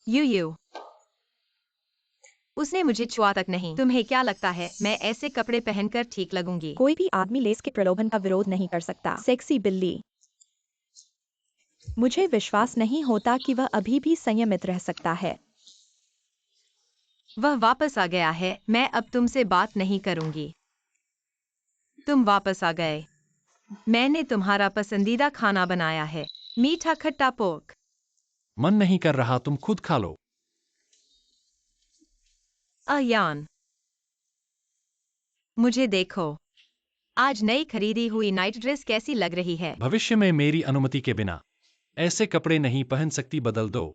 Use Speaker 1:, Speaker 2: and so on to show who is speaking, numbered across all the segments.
Speaker 1: You उसने मुझे छुआ तक नहीं। तुम्हें क्या लगता है मैं ऐसे कपड़े पहनकर ठीक लगूंगी?
Speaker 2: कोई भी आदमी लेस के प्रलोभन का विरोध नहीं कर सकता। सेक्सी बिल्ली। मुझे विश्वास नहीं होता कि वह अभी भी संयमित रह सकता है।
Speaker 1: वह वापस आ गया है। मैं अब तुमसे बात नहीं करूंगी। तुम वापस आ गए। मैंने तुम्हारा पसंदीदा खाना बनाया है, मीठा खट्टा पोर्क।
Speaker 3: मन नहीं कर रहा, तुम खुद खा लो।
Speaker 1: यान, मुझे देखो। आज नई खरीदी हुई नाइट ड्रेस कैसी लग रही है?
Speaker 3: भविष्य में मेरी अनुमति के बिना ऐसे कपड़े नहीं पहन सकती, बदल दो।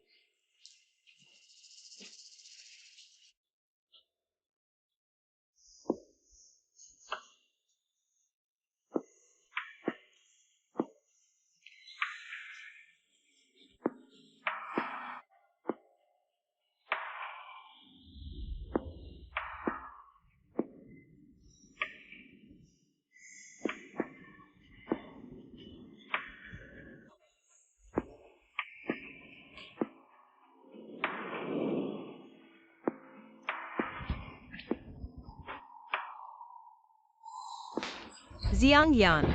Speaker 1: जियांग यान,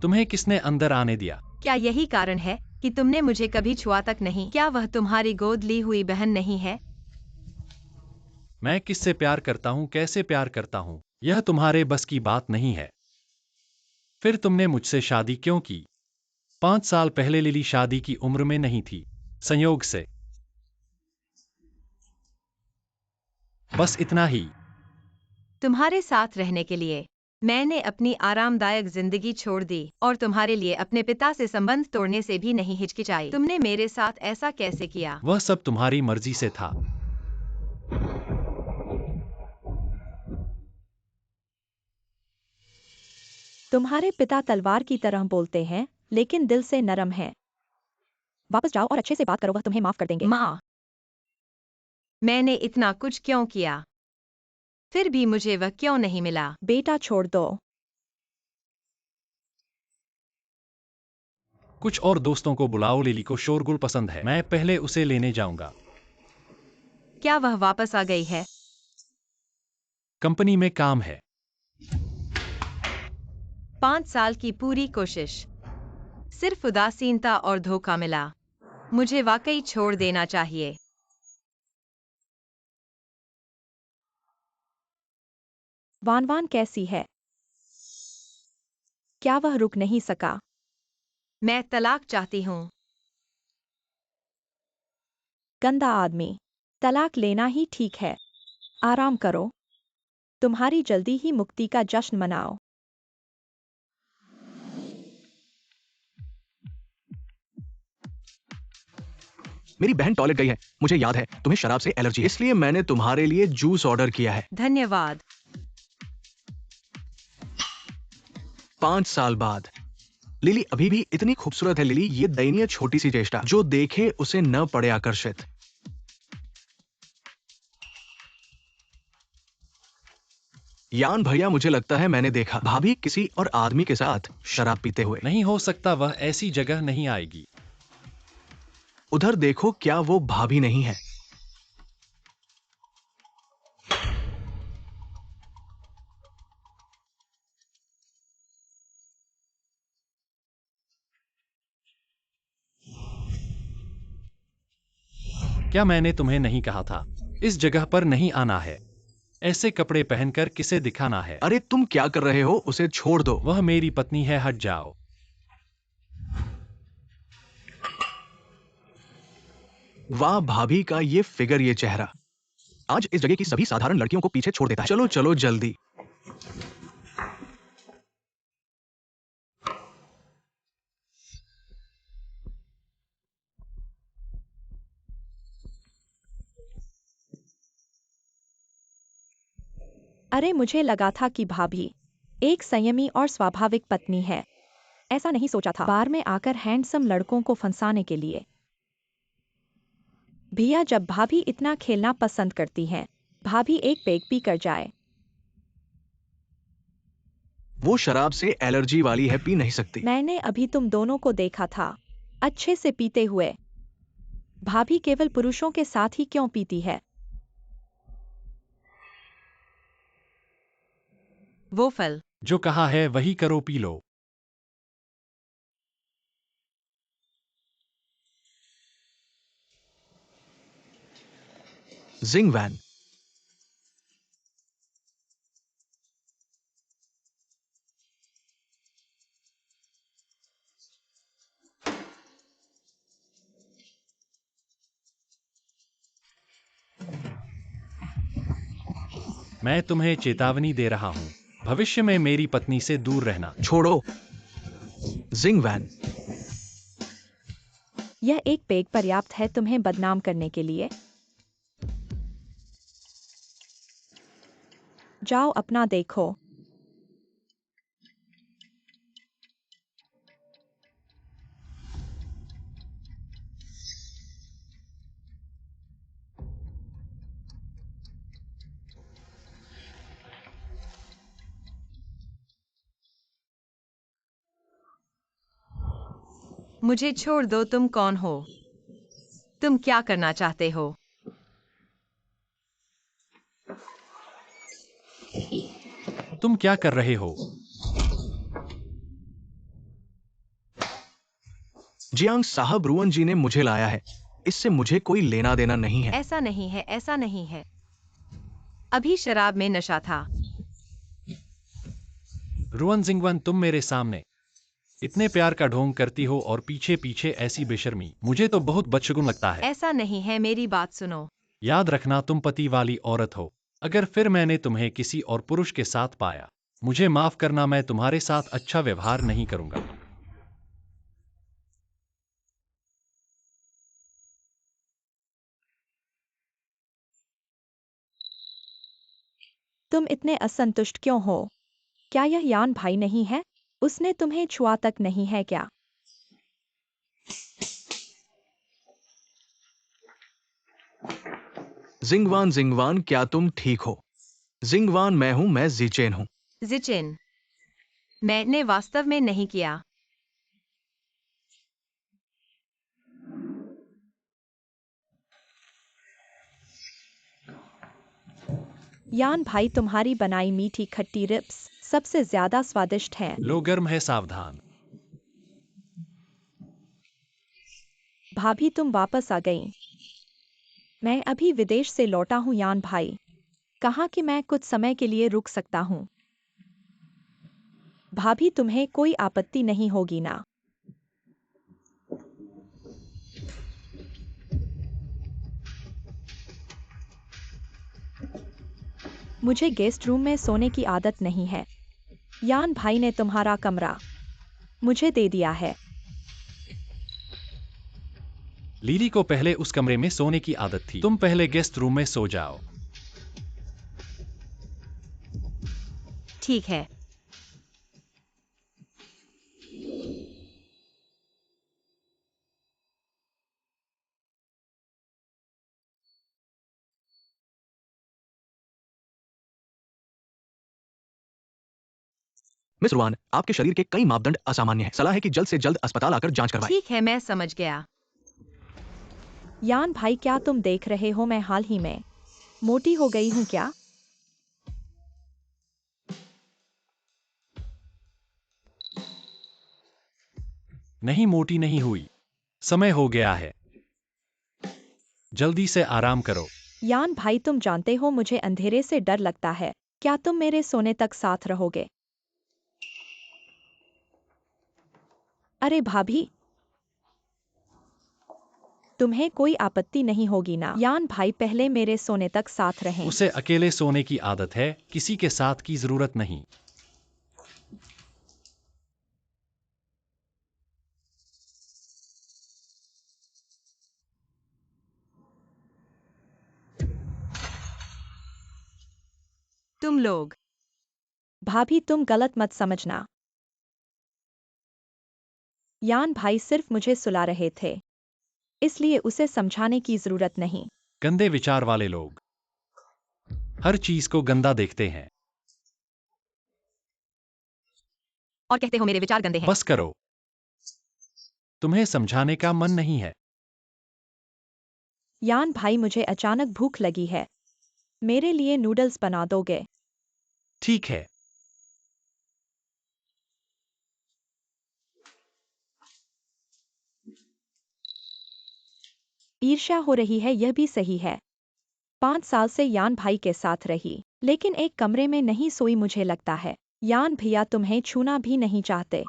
Speaker 3: तुम्हें किसने अंदर आने दिया?
Speaker 1: क्या यही कारण है कि तुमने मुझे कभी छुआ तक नहीं? क्या वह तुम्हारी गोद ली हुई बहन नहीं है?
Speaker 3: मैं किससे प्यार करता हूं, कैसे प्यार करता हूं, यह तुम्हारे बस की बात नहीं है। फिर तुमने मुझसे शादी क्यों की? 5 साल पहले लिली शादी की उम्र में नहीं थी, संयोग से। बस इतना ही।
Speaker 1: तुम्हारे साथ रहने के लिए मैंने अपनी आरामदायक जिंदगी छोड़ दी और तुम्हारे लिए अपने पिता से संबंध तोड़ने से भी नहीं हिचकिचाई। तुमने मेरे साथ ऐसा कैसे किया?
Speaker 3: वह सब तुम्हारी मर्जी से था।
Speaker 2: तुम्हारे पिता तलवार की तरह बोलते हैं, लेकिन दिल से नरम हैं। वापस जाओ और अच्छे से बात करो, वह तुम्हें माफ कर देंगे।
Speaker 1: माँ, मैंने इतना कुछ क्यों किया? फिर भी मुझे वह क्यों नहीं मिला?
Speaker 2: बेटा छोड़ दो।
Speaker 3: कुछ और दोस्तों को बुलाओ, लिली को शोरगुल पसंद है। मैं पहले उसे लेने जाऊंगा।
Speaker 1: क्या वह वापस आ गई है?
Speaker 3: कंपनी में काम है।
Speaker 1: 5 साल की पूरी कोशिश, सिर्फ उदासीनता और धोखा मिला। मुझे वाकई छोड़ देना चाहिए।
Speaker 2: वान वान कैसी है? क्या वह रुक नहीं सका?
Speaker 1: मैं तलाक चाहती हूँ।
Speaker 2: गंदा आदमी। तलाक लेना ही ठीक है। आराम करो। तुम्हारी जल्दी ही मुक्ति का जश्न मनाओ।
Speaker 4: मेरी बहन टॉयलेट गई है। मुझे याद है तुम्हें शराब से एलर्जी है, इसलिए मैंने तुम्हारे लिए जूस ऑर्डर किया है।
Speaker 1: धन्यवाद।
Speaker 4: 5 साल बाद लिली अभी भी इतनी खूबसूरत है। लिली, ये दयनीय छोटी सी चेष्टा, जो देखे उसे न पड़े आकर्षित। यान भैया, मुझे लगता है मैंने देखा भाभी किसी और आदमी के साथ शराब पीते हुए।
Speaker 3: नहीं हो सकता, वह ऐसी जगह नहीं आएगी।
Speaker 4: उधर देखो, क्या वो भाभी नहीं है?
Speaker 3: क्या मैंने तुम्हें नहीं कहा था इस जगह पर नहीं आना है? ऐसे कपड़े पहनकर किसे दिखाना है?
Speaker 4: अरे तुम क्या कर रहे हो? उसे छोड़ दो।
Speaker 3: वह मेरी पत्नी है, हट जाओ।
Speaker 4: वाह भाभी का ये फिगर, ये चेहरा आज इस जगह की सभी साधारण लड़कियों को पीछे छोड़ देता है। चलो चलो जल्दी।
Speaker 2: अरे मुझे लगा था कि भाभी एक संयमी और स्वाभाविक पत्नी है। ऐसा नहीं सोचा था बार में आकर हैंडसम लड़कों को फंसाने के लिए। भैया, जब भाभी इतना खेलना पसंद करती हैं, भाभी एक पेग पी कर जाए।
Speaker 4: वो शराब से एलर्जी वाली है, पी नहीं सकती।
Speaker 2: मैंने अभी तुम दोनों को देखा था अच्छे से पीते हुए। भाभी केवल पुरुषों के साथ ही क्यों पीती है?
Speaker 1: वो फल।
Speaker 3: जो कहा है वही करो, पी लो।
Speaker 4: जिंग वैन।
Speaker 3: मैं तुम्हें चेतावनी दे रहा हूं, भविष्य में मेरी पत्नी से दूर रहना।
Speaker 4: छोड़ो। जिंग वैन।
Speaker 2: यह एक पेग पर्याप्त है तुम्हें बदनाम करने के लिए। जाओ अपना देखो।
Speaker 1: मुझे छोड़ दो, तुम कौन हो? तुम क्या करना चाहते हो?
Speaker 3: तुम क्या कर रहे हो?
Speaker 4: जियांग साहब, रुअन जी ने मुझे लाया है। इससे मुझे कोई लेना देना नहीं है।
Speaker 1: ऐसा नहीं है, ऐसा नहीं है। अभी शराब में नशा था।
Speaker 3: रुअन जिंगवन, तुम मेरे सामने इतने प्यार का ढोंग करती हो और पीछे पीछे ऐसी बेशर्मी, मुझे तो बहुत बदशगुन लगता है।
Speaker 1: ऐसा नहीं है, मेरी बात सुनो।
Speaker 3: याद रखना, तुम पति वाली औरत हो। अगर फिर मैंने तुम्हें किसी और पुरुष के साथ पाया, मुझे माफ करना, मैं तुम्हारे साथ अच्छा व्यवहार नहीं करूंगा।
Speaker 2: तुम इतने असंतुष्ट क्यों हो? क्या यह यान भाई नहीं है? उसने तुम्हें छुआ तक नहीं है क्या?
Speaker 4: जिंगवान, जिंगवान, क्या तुम ठीक हो? जिंगवान, मैं हूं, मैं जीचेन हूं।
Speaker 1: जिचिन, मैंने वास्तव में नहीं किया।
Speaker 2: यान भाई, तुम्हारी बनाई मीठी खट्टी रिप्स सबसे ज्यादा स्वादिष्ट हैं।
Speaker 3: लो, गर्म है, सावधान।
Speaker 2: भाभी तुम वापस आ गई। मैं अभी विदेश से लौटा हूँ यान भाई। कहा कि मैं कुछ समय के लिए रुक सकता हूँ। भाभी तुम्हें कोई आपत्ति नहीं होगी ना? मुझे गेस्ट रूम में सोने की आदत नहीं है। यान भाई ने तुम्हारा कमरा मुझे दे दिया है।
Speaker 3: लिली को पहले उस कमरे में सोने की आदत थी। तुम पहले गेस्ट रूम में सो जाओ।
Speaker 1: ठीक है।
Speaker 4: मिस रुआन, आपके शरीर के कई मापदंड असामान्य हैं। सलाह है कि जल्द से जल्द अस्पताल आकर जांच करवाएं।
Speaker 1: ठीक है, मैं समझ गया।
Speaker 2: यान भाई, क्या तुम देख रहे हो मैं हाल ही में मोटी हो गई हूँ क्या?
Speaker 3: नहीं, मोटी नहीं हुई। समय हो गया है, जल्दी से आराम करो।
Speaker 2: यान भाई, तुम जानते हो मुझे अंधेरे से डर लगता है। क्या तुम मेरे सोने तक साथ रहोगे? अरे भाभी, तुम्हें कोई आपत्ति नहीं होगी ना? यान भाई, पहले मेरे सोने तक साथ रहें।
Speaker 3: उसे अकेले सोने की आदत है, किसी के साथ की जरूरत नहीं।
Speaker 1: तुम लोग।
Speaker 2: भाभी तुम गलत मत समझना। यान भाई सिर्फ मुझे सुला रहे थे, इसलिए उसे समझाने की जरूरत नहीं।
Speaker 3: गंदे विचार वाले लोग हर चीज को गंदा देखते हैं।
Speaker 1: और कहते हो मेरे विचार गंदे हैं।
Speaker 3: बस करो, तुम्हें समझाने का मन नहीं है।
Speaker 2: यान भाई, मुझे अचानक भूख लगी है। मेरे लिए नूडल्स बना दोगे?
Speaker 3: ठीक है।
Speaker 2: ईर्ष्या हो रही है, यह भी सही है। 5 साल से यान भाई के साथ रही, लेकिन एक कमरे में नहीं सोई। मुझे लगता है यान भैया तुम्हें छूना भी नहीं चाहते।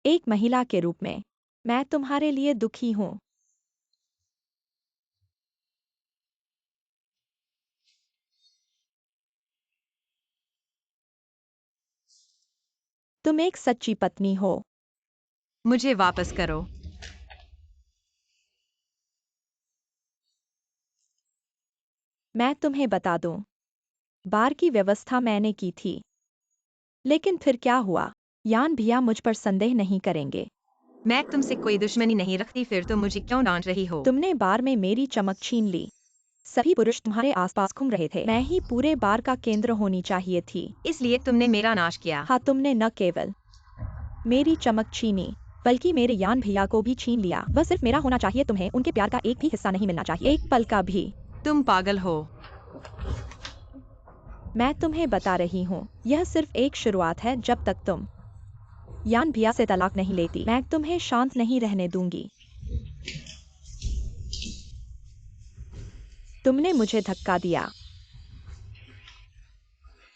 Speaker 2: एक महिला के रूप में मैं तुम्हारे लिए दुखी हूँ। तुम एक सच्ची पत्नी हो।
Speaker 1: मुझे वापस करो।
Speaker 2: मैं तुम्हें बता दूं, बार की व्यवस्था मैंने की थी। लेकिन फिर क्या हुआ? यान भैया मुझ पर संदेह नहीं करेंगे।
Speaker 1: मैं तुमसे कोई दुश्मनी नहीं रखती, फिर तुम मुझे क्यों डांट रही हो?
Speaker 2: तुमने बार में मेरी चमक छीन ली। सभी पुरुष तुम्हारे आसपास घूम रहे थे। मैं ही पूरे बार का केंद्र होनी चाहिए थी।
Speaker 1: इसलिए तुमने मेरा नाश किया।
Speaker 2: हाँ, तुमने न केवल मेरी चमक छीनी, बल्कि मेरे यान भैया को भी छीन लिया। बस सिर्फ मेरा होना चाहिए, तुम्हें उनके प्यार का एक भी हिस्सा नहीं मिलना चाहिए, एक पल का भी।
Speaker 1: तुम पागल हो।
Speaker 2: मैं तुम्हें बता रही हूँ, यह सिर्फ एक शुरुआत है। जब तक तुम यान भैया से तलाक नहीं लेती, मैं तुम्हें शांत नहीं रहने दूंगी। तुमने मुझे धक्का दिया।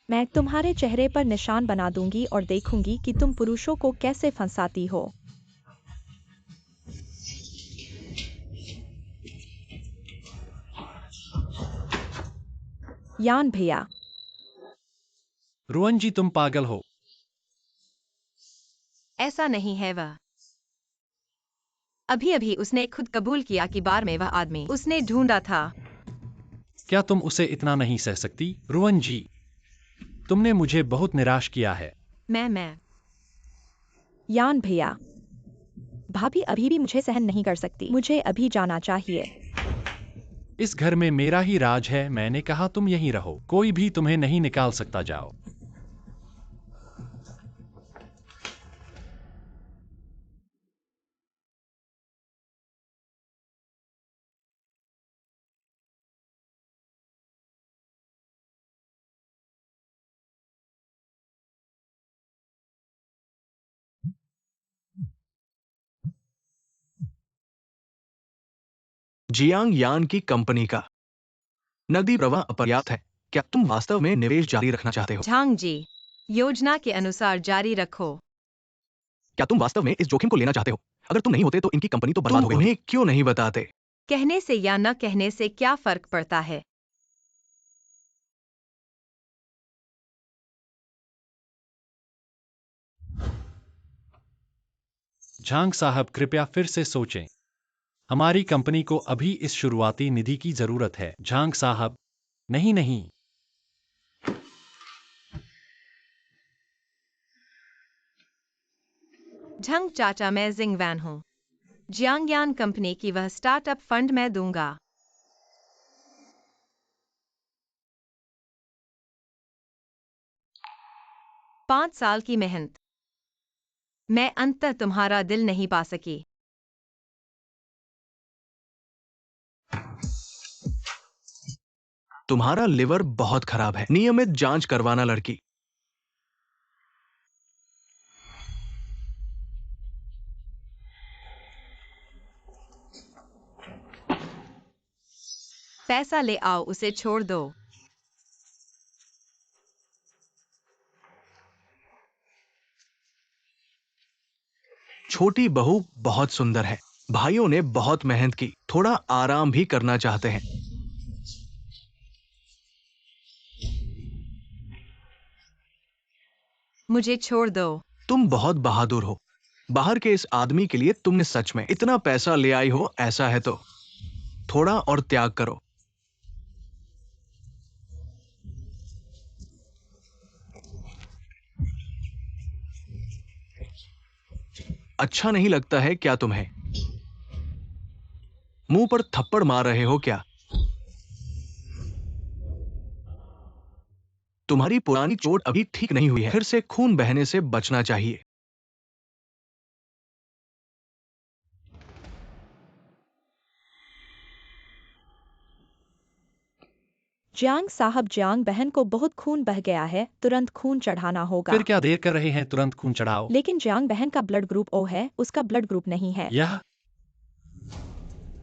Speaker 2: मैं तुम्हारे चेहरे पर निशान बना दूंगी और देखूंगी कि तुम पुरुषों को कैसे फंसाती हो। यान भैया।
Speaker 3: रोहन जी, तुम पागल हो।
Speaker 1: ऐसा नहीं है। वह अभी अभी उसने खुद कबूल किया कि बार में वह आदमी उसने ढूंढा था।
Speaker 3: क्या तुम उसे इतना नहीं सह सकती? रोहन जी, तुमने मुझे बहुत निराश किया है।
Speaker 1: मैं
Speaker 2: यान भैया, भाभी अभी भी मुझे सहन नहीं कर सकती। मुझे अभी जाना चाहिए।
Speaker 3: इस घर में मेरा ही राज है। मैंने कहा तुम यहीं रहो, कोई भी तुम्हें नहीं निकाल सकता। जाओ।
Speaker 4: जियांग यान की कंपनी का नकदी प्रवाह अपर्याप्त है। क्या तुम वास्तव में निवेश जारी रखना चाहते हो?
Speaker 1: झांग जी, योजना के अनुसार जारी रखो।
Speaker 4: क्या तुम वास्तव में इस जोखिम को लेना चाहते हो? अगर तुम नहीं होते तो इनकी कंपनी तो बर्बाद हो गई होती। उन्हें क्यों नहीं बताते?
Speaker 1: कहने से या न कहने से क्या फर्क पड़ता है?
Speaker 3: झांग साहब, कृपया फिर से सोचें। हमारी कंपनी को अभी इस शुरुआती निधि की जरूरत है। झांग साहब, नहीं नहीं।
Speaker 1: झंग चाचा, मैं जिंग वैन हूँ। जियांगयान कंपनी की वह स्टार्टअप फंड मैं दूंगा। 5 साल की मेहनत। मैं अंततः तुम्हारा दिल नहीं पा सकी।
Speaker 4: तुम्हारा लिवर बहुत खराब है। नियमित जांच करवाना लड़की।
Speaker 1: पैसा ले आओ, उसे छोड़ दो।
Speaker 4: छोटी बहू बहुत सुंदर है। भाइयों ने बहुत मेहनत की, थोड़ा आराम भी करना चाहते हैं।
Speaker 1: मुझे छोड़ दो।
Speaker 4: तुम बहुत बहादुर हो। बाहर के इस आदमी के लिए तुमने सच में इतना पैसा ले आई हो। ऐसा है तो थोड़ा और त्याग करो। अच्छा नहीं लगता है क्या तुम्हें? मुंह पर थप्पड़ मार रहे हो क्या? तुम्हारी पुरानी चोट अभी ठीक नहीं हुई है। फिर से खून बहने से बचना चाहिए।
Speaker 2: जियांग साहब, जियांग बहन को बहुत खून बह गया है, तुरंत खून चढ़ाना होगा।
Speaker 3: फिर क्या देर कर रहे हैं, तुरंत खून चढ़ाओ।
Speaker 2: लेकिन जियांग बहन का ब्लड ग्रुप ओ है, उसका ब्लड ग्रुप नहीं है।
Speaker 3: यह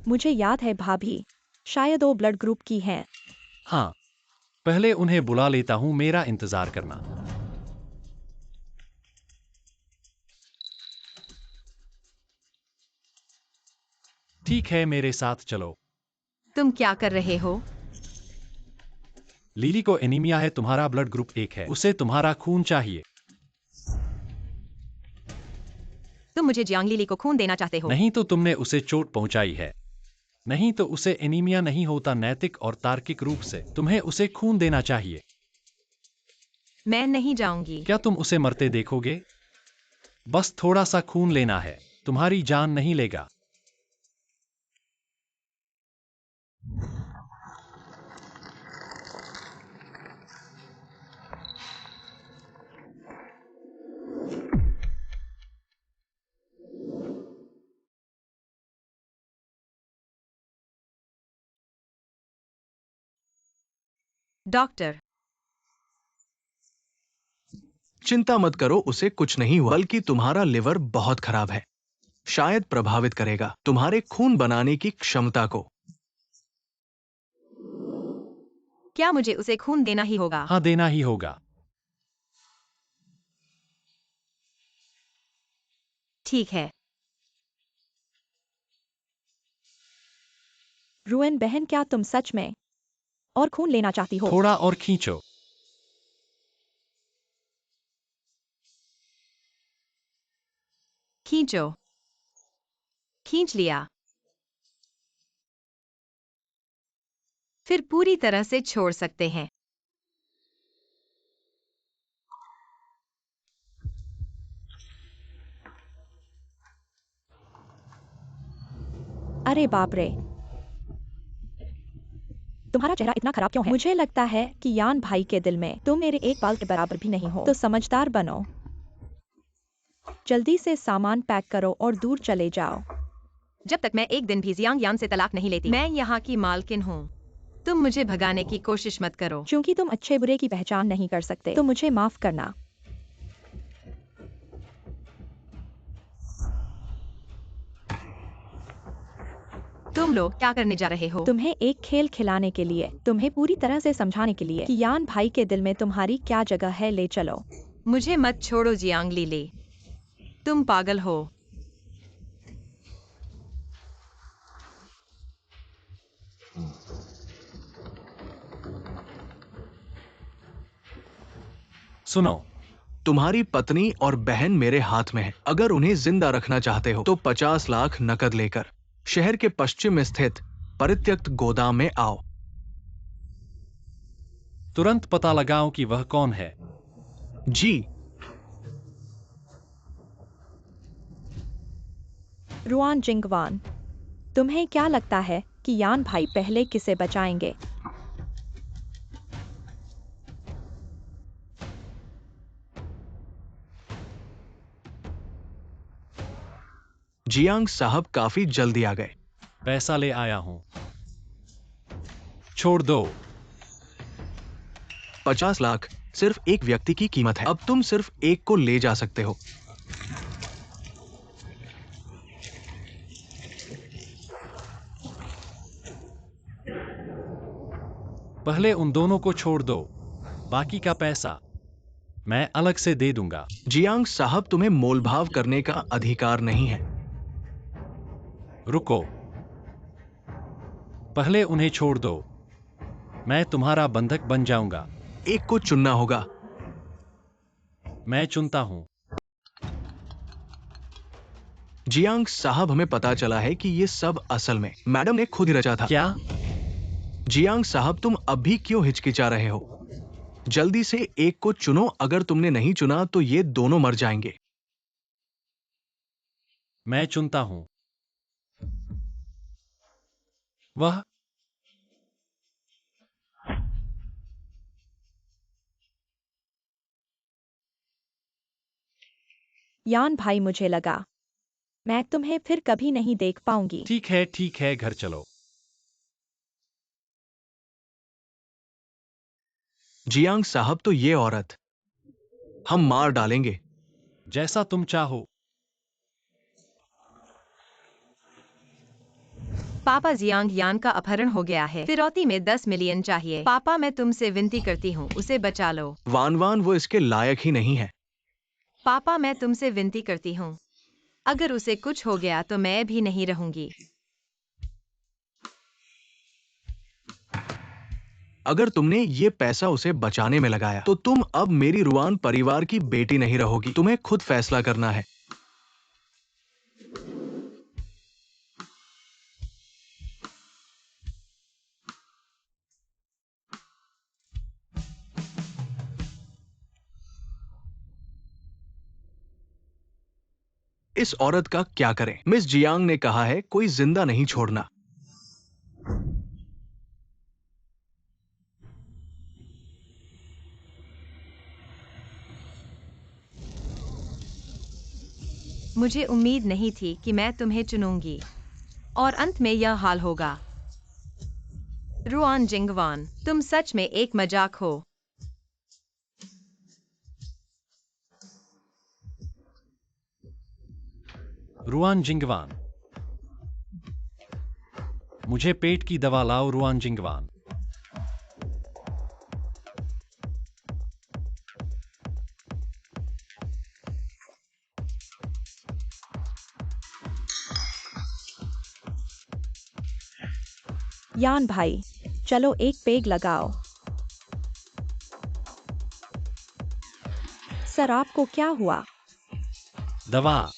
Speaker 2: मुझे याद है भाभी, शायद वो ब्लड ग्रुप की हैं।
Speaker 3: हाँ, पहले उन्हें बुला लेता हूँ, मेरा इंतजार करना। ठीक है, मेरे साथ चलो।
Speaker 1: तुम क्या कर रहे हो?
Speaker 3: लिली को एनीमिया है, तुम्हारा ब्लड ग्रुप 1 है, उसे तुम्हारा खून चाहिए।
Speaker 1: तुम मुझे जियांग लिली को खून देना चाहते हो?
Speaker 3: नहीं तो तुमने उसे चोट पहुंचाई है। नहीं तो उसे एनीमिया नहीं होता। नैतिक और तार्किक रूप से तुम्हें उसे खून देना चाहिए।
Speaker 1: मैं नहीं जाऊंगी।
Speaker 3: क्या तुम उसे मरते देखोगे? बस थोड़ा सा खून लेना है, तुम्हारी जान नहीं लेगा।
Speaker 1: डॉक्टर,
Speaker 4: चिंता मत करो, उसे कुछ नहीं हुआ, बल्कि तुम्हारा लिवर बहुत खराब है, शायद प्रभावित करेगा तुम्हारे खून बनाने की क्षमता को।
Speaker 1: क्या मुझे उसे खून देना ही होगा?
Speaker 3: हाँ, देना ही होगा।
Speaker 1: ठीक है।
Speaker 2: रुएन बहन, क्या तुम सच में और खून लेना चाहती हो?
Speaker 3: थोड़ा और खींचो।
Speaker 1: खींचो। खींच लिया। फिर पूरी तरह से छोड़ सकते हैं।
Speaker 2: अरे बाप रे, तुम्हारा चेहरा इतना खराब क्यों है? मुझे लगता है कि यान भाई के दिल में तुम मेरे एक बाल के बराबर भी नहीं हो, तो समझदार बनो। जल्दी से सामान पैक करो और दूर चले जाओ।
Speaker 1: जब तक मैं एक दिन भी जियांग यान से तलाक नहीं लेती, मैं यहाँ की मालकिन हूँ। तुम मुझे भगाने की कोशिश मत करो।
Speaker 2: क्योंकि तुम अच्छे बुरे की पहचान नहीं कर सकते, तो मुझे माफ करना।
Speaker 1: तुम लोग क्या करने जा रहे हो?
Speaker 2: तुम्हें एक खेल खिलाने के लिए, तुम्हें पूरी तरह से समझाने के लिए कि यान भाई के दिल में तुम्हारी क्या जगह है, ले चलो।
Speaker 1: मुझे मत छोड़ो जियांग लिली, तुम पागल हो।
Speaker 3: सुनो,
Speaker 4: तुम्हारी पत्नी और बहन मेरे हाथ में है। अगर उन्हें जिंदा रखना चाहते हो तो 50 लाख नकद लेकर शहर के पश्चिम में स्थित परित्यक्त गोदाम में आओ।
Speaker 3: तुरंत पता लगाओ कि वह कौन है।
Speaker 4: जी।
Speaker 2: रुआन जिंगवान, तुम्हें क्या लगता है कि यान भाई पहले किसे बचाएंगे?
Speaker 4: जियांग साहब काफी जल्दी आ गए।
Speaker 3: पैसा ले आया हूं, छोड़ दो।
Speaker 4: 50 लाख सिर्फ एक व्यक्ति की कीमत है। अब तुम सिर्फ एक को ले जा सकते हो।
Speaker 3: पहले उन दोनों को छोड़ दो, बाकी का पैसा मैं अलग से दे दूंगा।
Speaker 4: जियांग साहब, तुम्हें मोलभाव करने का अधिकार नहीं है।
Speaker 3: रुको, पहले उन्हें छोड़ दो, मैं तुम्हारा बंधक बन जाऊंगा।
Speaker 4: एक को चुनना होगा।
Speaker 3: मैं चुनता हूं।
Speaker 4: जियांग साहब, हमें पता चला है कि ये सब असल में मैडम ने खुद ही रचा था।
Speaker 3: क्या?
Speaker 4: जियांग साहब, तुम अब भी क्यों हिचकिचा रहे हो? जल्दी से एक को चुनो। अगर तुमने नहीं चुना तो ये दोनों मर जाएंगे।
Speaker 3: मैं चुनता हूं। वह
Speaker 2: यान भाई, मुझे लगा मैं तुम्हें फिर कभी नहीं देख पाऊंगी।
Speaker 3: ठीक है, घर चलो।
Speaker 4: जियांग साहब, तो ये औरत हम मार डालेंगे।
Speaker 3: जैसा तुम चाहो।
Speaker 1: पापा, जियांग यान का अपहरण हो गया है। फिरौती में 10 मिलियन चाहिए। पापा, मैं तुमसे विनती करती हूँ, उसे बचा लो।
Speaker 4: वान वान, वो इसके लायक ही नहीं है।
Speaker 1: पापा, मैं तुमसे विनती करती हूँ, अगर उसे कुछ हो गया तो मैं भी नहीं रहूंगी।
Speaker 4: अगर तुमने ये पैसा उसे बचाने में लगाया तो तुम अब मेरी रुआन परिवार की बेटी नहीं रहोगी। तुम्हें खुद फैसला करना है। इस औरत का क्या करें? मिस जियांग ने कहा है कोई जिंदा नहीं छोड़ना।
Speaker 1: मुझे उम्मीद नहीं थी कि मैं तुम्हें चुनूंगी और अंत में यह हाल होगा। रुआन जिंगवान, तुम सच में एक मजाक हो।
Speaker 3: रुआन जिंगवान, मुझे पेट की दवा लाओ। रुआन जिंगवान।
Speaker 2: यान भाई, चलो एक पेग लगाओ। सर, आपको क्या हुआ?
Speaker 3: दवा।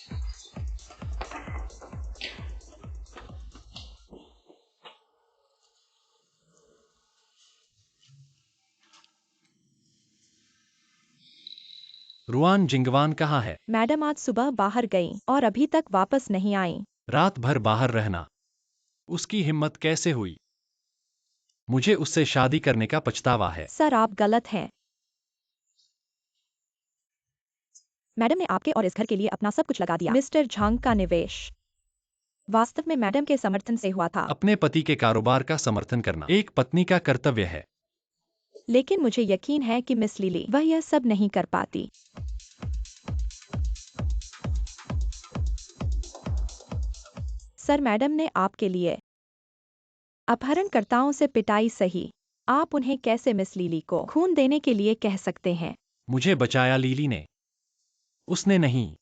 Speaker 3: रुआन जिंगवान कहाँ है?
Speaker 2: मैडम आज सुबह बाहर गई और अभी तक वापस नहीं आई।
Speaker 3: रात भर बाहर रहना, उसकी हिम्मत कैसे हुई? मुझे उससे शादी करने का पछतावा है।
Speaker 2: सर, आप गलत हैं। मैडम ने आपके और इस घर के लिए अपना सब कुछ लगा दिया। मिस्टर झांग का निवेश वास्तव में मैडम के समर्थन से हुआ था।
Speaker 3: अपने पति के कारोबार का समर्थन करना एक पत्नी का कर्तव्य है।
Speaker 2: लेकिन मुझे यकीन है कि मिस लिली वह यह सब नहीं कर पाती। सर, मैडम ने आपके लिए अपहरणकर्ताओं से पिटाई सही। आप उन्हें कैसे मिस लिली को खून देने के लिए कह सकते हैं?
Speaker 3: मुझे बचाया लीली ने, उसने नहीं।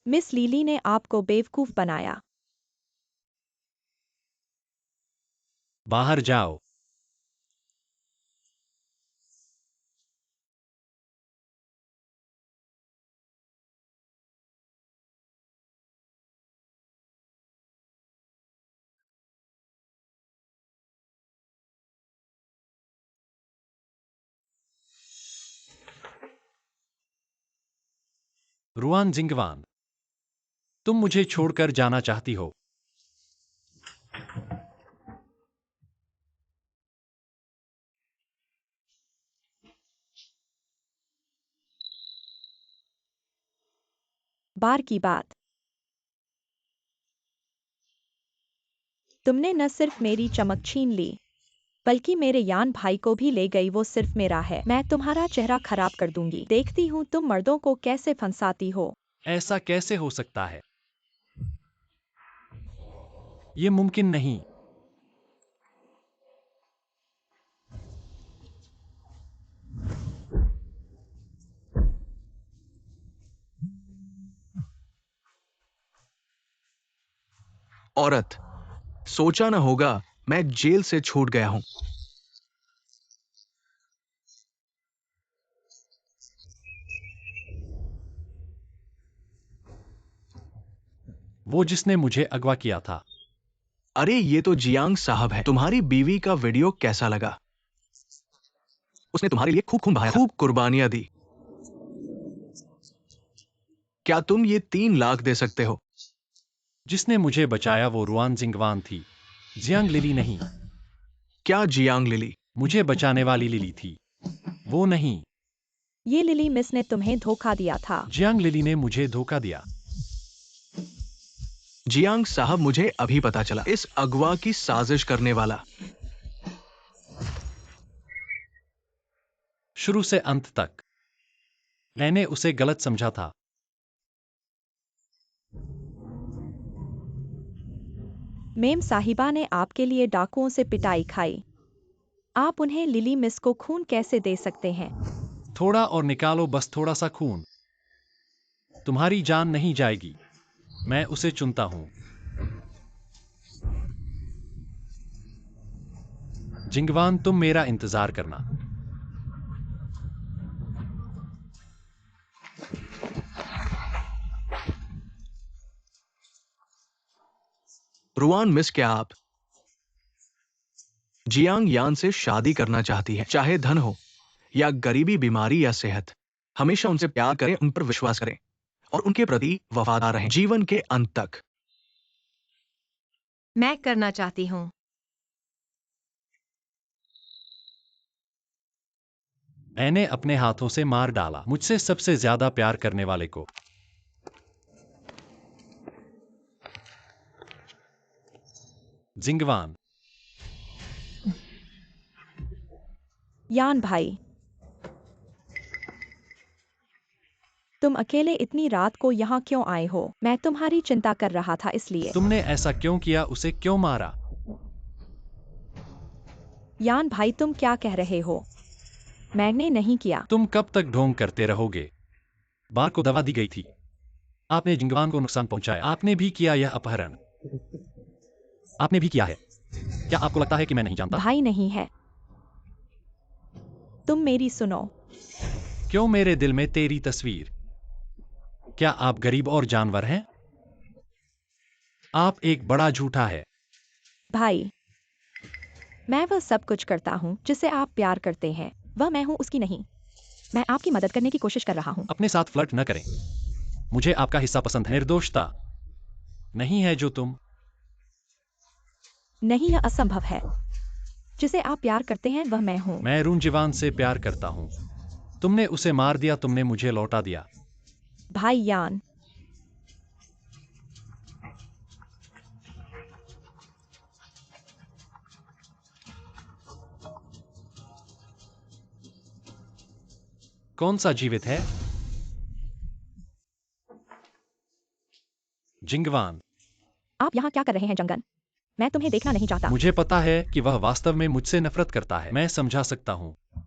Speaker 2: मिस लिली ने आपको बेवकूफ बनाया।
Speaker 3: बाहर जाओ। रुआन जिंगवान, तुम मुझे छोड़कर जाना चाहती हो?
Speaker 2: बार की बात। तुमने न सिर्फ मेरी चमक छीन ली, बल्कि मेरे यान भाई को भी ले गई। वो सिर्फ मेरा है। मैं तुम्हारा चेहरा खराब कर दूंगी। देखती हूँ तुम मर्दों को कैसे फंसाती हो।
Speaker 3: ऐसा कैसे हो सकता है? ये मुमकिन नहीं।
Speaker 4: औरत, सोचा ना होगा मैं जेल से छूट गया हूं।
Speaker 3: वो जिसने मुझे अगवा किया था।
Speaker 4: अरे ये तो जियांग साहब है। तुम्हारी बीवी का वीडियो कैसा लगा? उसने तुम्हारे लिए खूब खून बहाया, खूब कुर्बानियां दी। क्या तुम ये 3 लाख दे सकते हो?
Speaker 3: जिसने मुझे बचाया वो रुआन जिंगवान थी, जियांग लिली नहीं।
Speaker 4: क्या जियांग लिली?
Speaker 3: मुझे बचाने वाली लिली थी, वो नहीं।
Speaker 2: ये लिली मिस ने तुम्हें धोखा दिया था।
Speaker 3: जियांग लिली ने मुझे धोखा दिया।
Speaker 4: जियांग साहब, मुझे अभी पता चला इस अगवा की साजिश करने वाला
Speaker 3: शुरू से अंत तक मैंने उसे गलत समझा था।
Speaker 2: मेम साहिबा ने आपके लिए डाकुओं से पिटाई खाई। आप उन्हें लिली मिस को खून कैसे दे सकते हैं?
Speaker 3: थोड़ा और निकालो, बस थोड़ा सा खून। तुम्हारी जान नहीं जाएगी। मैं उसे चुनता हूं। जिंगवान, तुम मेरा इंतजार करना।
Speaker 4: रुआन मिस, क्या आप जियांग यान से शादी करना चाहती है? चाहे धन हो या गरीबी, बीमारी या सेहत, हमेशा उनसे प्यार करें, उन पर विश्वास करें और उनके प्रति वफादार रहें जीवन के अंत तक।
Speaker 1: मैं करना चाहती हूँ।
Speaker 3: मैंने अपने हाथों से मार डाला मुझसे सबसे ज्यादा प्यार करने वाले को। जिंगवान।
Speaker 2: यान भाई, तुम अकेले इतनी रात को यहाँ क्यों आए हो? मैं तुम्हारी चिंता कर रहा था इसलिए।
Speaker 3: तुमने ऐसा क्यों किया? उसे क्यों मारा?
Speaker 2: यान भाई, तुम क्या कह रहे हो? मैंने नहीं किया।
Speaker 3: तुम कब तक ढोंग करते रहोगे? बार को दवा दी गई थी। आपने जिंगवान को नुकसान पहुंचाया। आपने भी किया यह अपहरण। आपने भी किया है। क्या आपको लगता है कि मैं नहीं जानता?
Speaker 2: भाई नहीं है। तुम मेरी सुनो।
Speaker 3: क्यों मेरे दिल में तेरी तस्वीर? क्या आप गरीब और जानवर हैं? आप एक बड़ा झूठा है।
Speaker 2: भाई, मैं वह सब कुछ करता हूँ जिसे आप प्यार करते हैं। वह मैं हूँ, उसकी नहीं। मैं आपकी मदद करने की कोशिश कर रहा हूँ।
Speaker 3: अपने साथ फ्लर्ट न करें। मुझे आपका हिस्सा पसंद है। निर्दोषता नहीं है जो तुम।
Speaker 2: नहीं, यह असंभव है। जिसे आप प्यार करते हैं वह मैं हूँ।
Speaker 3: मैं रूंजीवान से प्यार करता हूं। तुमने उसे मार दिया, तुमने मुझे लौटा दिया।
Speaker 2: भाई यान,
Speaker 3: कौन सा जीवित है? जिंगवान।
Speaker 2: आप यहाँ क्या कर रहे हैं जंगन? मैं तुम्हें देखना नहीं चाहता।
Speaker 3: मुझे पता है कि वह वास्तव में मुझसे नफरत करता है। मैं समझा सकता हूं।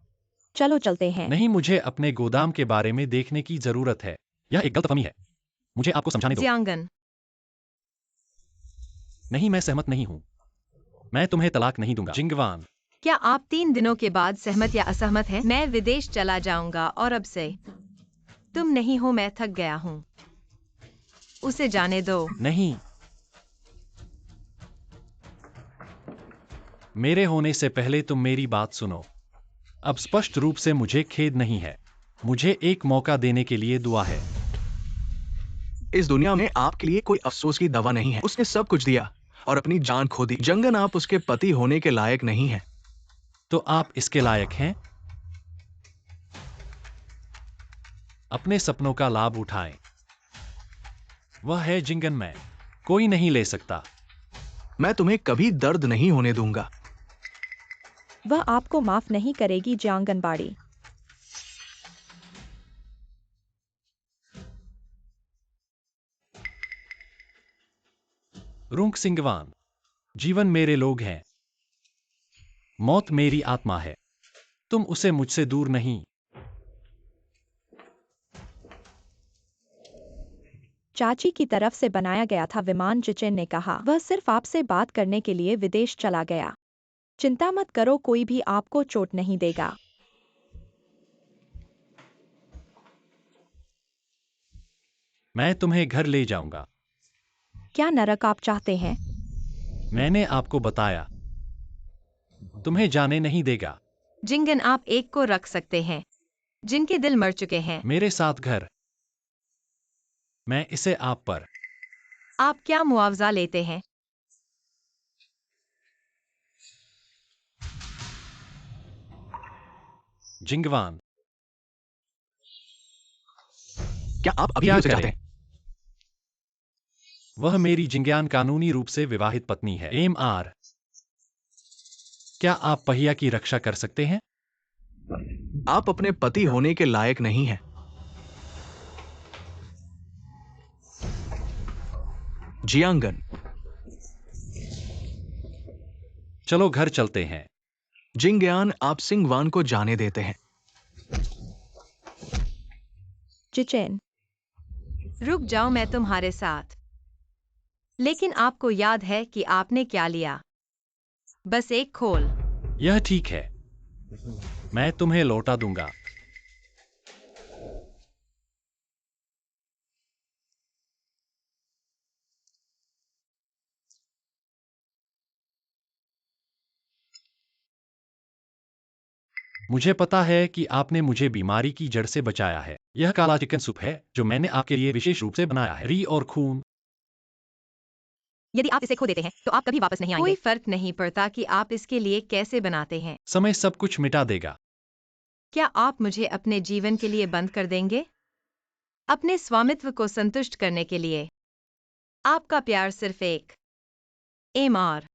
Speaker 2: चलो चलते हैं।
Speaker 3: नहीं, मुझे अपने गोदाम के बारे में देखने की जरूरत है। यह एक गलतफहमी है। मुझे आपको समझाने दो।
Speaker 1: जियांगन,
Speaker 3: नहीं, मैं सहमत नहीं हूं। मैं तुम्हें तलाक नहीं दूंगा। जिंगवान।
Speaker 1: क्या आप 3 दिनों के बाद सहमत या असहमत हैं? मैं विदेश चला जाऊंगा और अब से तुम नहीं हो। मैं थक गया हूँ। उसे जाने दो।
Speaker 3: नहीं। मेरे होने से पहले तुम मेरी बात सुनो। अब स्पष्ट रूप से मुझे खेद नहीं है। मुझे एक मौका देने के लिए दुआ है।
Speaker 4: इस दुनिया में आपके लिए कोई अफसोस की दवा नहीं है। उसने सब कुछ दिया और अपनी जान खो दी। जंगन, आप उसके पति होने के लायक नहीं हैं।
Speaker 3: तो आप इसके लायक हैं। अपने सपनों का लाभ उठाएं। वह है जिंगन, मैं कोई नहीं ले सकता।
Speaker 4: मैं तुम्हें कभी दर्द नहीं होने दूंगा।
Speaker 2: वह आपको माफ नहीं करेगी जांगनबाड़ी।
Speaker 3: रुंग सिंगवान। जीवन मेरे लोग हैं। मौत मेरी आत्मा है। तुम उसे मुझसे दूर नहीं।
Speaker 2: चाची की तरफ से बनाया गया था विमान। जिचेन ने कहा, वह सिर्फ आपसे बात करने के लिए विदेश चला गया। चिंता मत करो, कोई भी आपको चोट नहीं देगा।
Speaker 3: मैं तुम्हें घर ले जाऊंगा।
Speaker 2: क्या नरक आप चाहते हैं?
Speaker 3: मैंने आपको बताया। तुम्हें जाने नहीं देगा।
Speaker 1: जिंगन, आप एक को रख सकते हैं जिनके दिल मर चुके हैं।
Speaker 3: मेरे साथ घर। मैं इसे आप पर।
Speaker 1: आप क्या मुआवजा लेते हैं?
Speaker 3: जिंगवान।
Speaker 4: क्या आप अभी
Speaker 3: क्या
Speaker 4: भी उसे
Speaker 3: करें?
Speaker 4: चाहते हैं?
Speaker 3: वह मेरी जिंगयान कानूनी रूप से विवाहित पत्नी है। M R. क्या आप पहिया की रक्षा कर सकते हैं?
Speaker 4: आप अपने पति होने के लायक नहीं हैं। जियांगन,
Speaker 3: चलो घर चलते हैं।
Speaker 4: जिंगयान, आप सिंगवान को जाने देते हैं।
Speaker 2: जिचेन,
Speaker 1: रुक जाओ, मैं तुम्हारे साथ। लेकिन आपको याद है कि आपने क्या लिया? बस एक खोल।
Speaker 3: यह ठीक है, मैं तुम्हें लौटा दूंगा। मुझे पता है कि आपने मुझे बीमारी की जड़ से बचाया है। यह काला चिकन सूप है जो मैंने आपके लिए विशेष रूप से बनाया है। री और खून।
Speaker 1: यदि आप इसे खो देते हैं तो आप कभी वापस नहीं आएंगे। कोई फर्क नहीं पड़ता कि आप इसके लिए कैसे बनाते हैं।
Speaker 3: समय सब कुछ मिटा देगा।
Speaker 1: क्या आप मुझे अपने जीवन के लिए बंद कर देंगे? अपने स्वामित्व को संतुष्ट करने के लिए? आपका प्यार सिर्फ एक एमआर।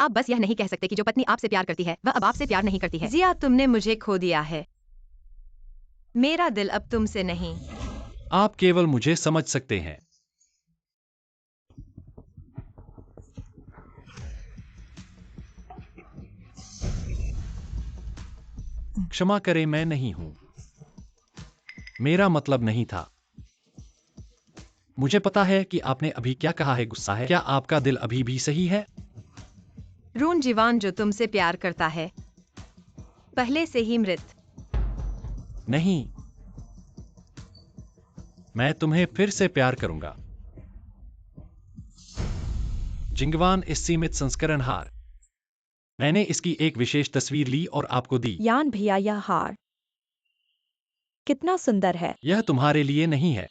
Speaker 1: आप बस यह नहीं कह सकते कि जो पत्नी आपसे प्यार करती है वह अब आपसे प्यार नहीं करती है। जिया, तुमने मुझे खो दिया है। मेरा दिल अब तुमसे नहीं।
Speaker 3: आप केवल मुझे समझ सकते हैं। क्षमा करें, मैं नहीं हूं। मेरा मतलब नहीं था। मुझे पता है कि आपने अभी क्या कहा है। गुस्सा है? क्या आपका दिल अभी भी सही है?
Speaker 1: रून जीवान जो तुमसे प्यार करता है, पहले से ही मृत।
Speaker 3: नहीं, मैं तुम्हें फिर से प्यार करूंगा। जिंगवान, इस सीमित संस्करण हार। मैंने इसकी एक विशेष तस्वीर ली और आपको दी।
Speaker 2: यान भैया यह हार कितना सुंदर है।
Speaker 3: यह तुम्हारे लिए नहीं है।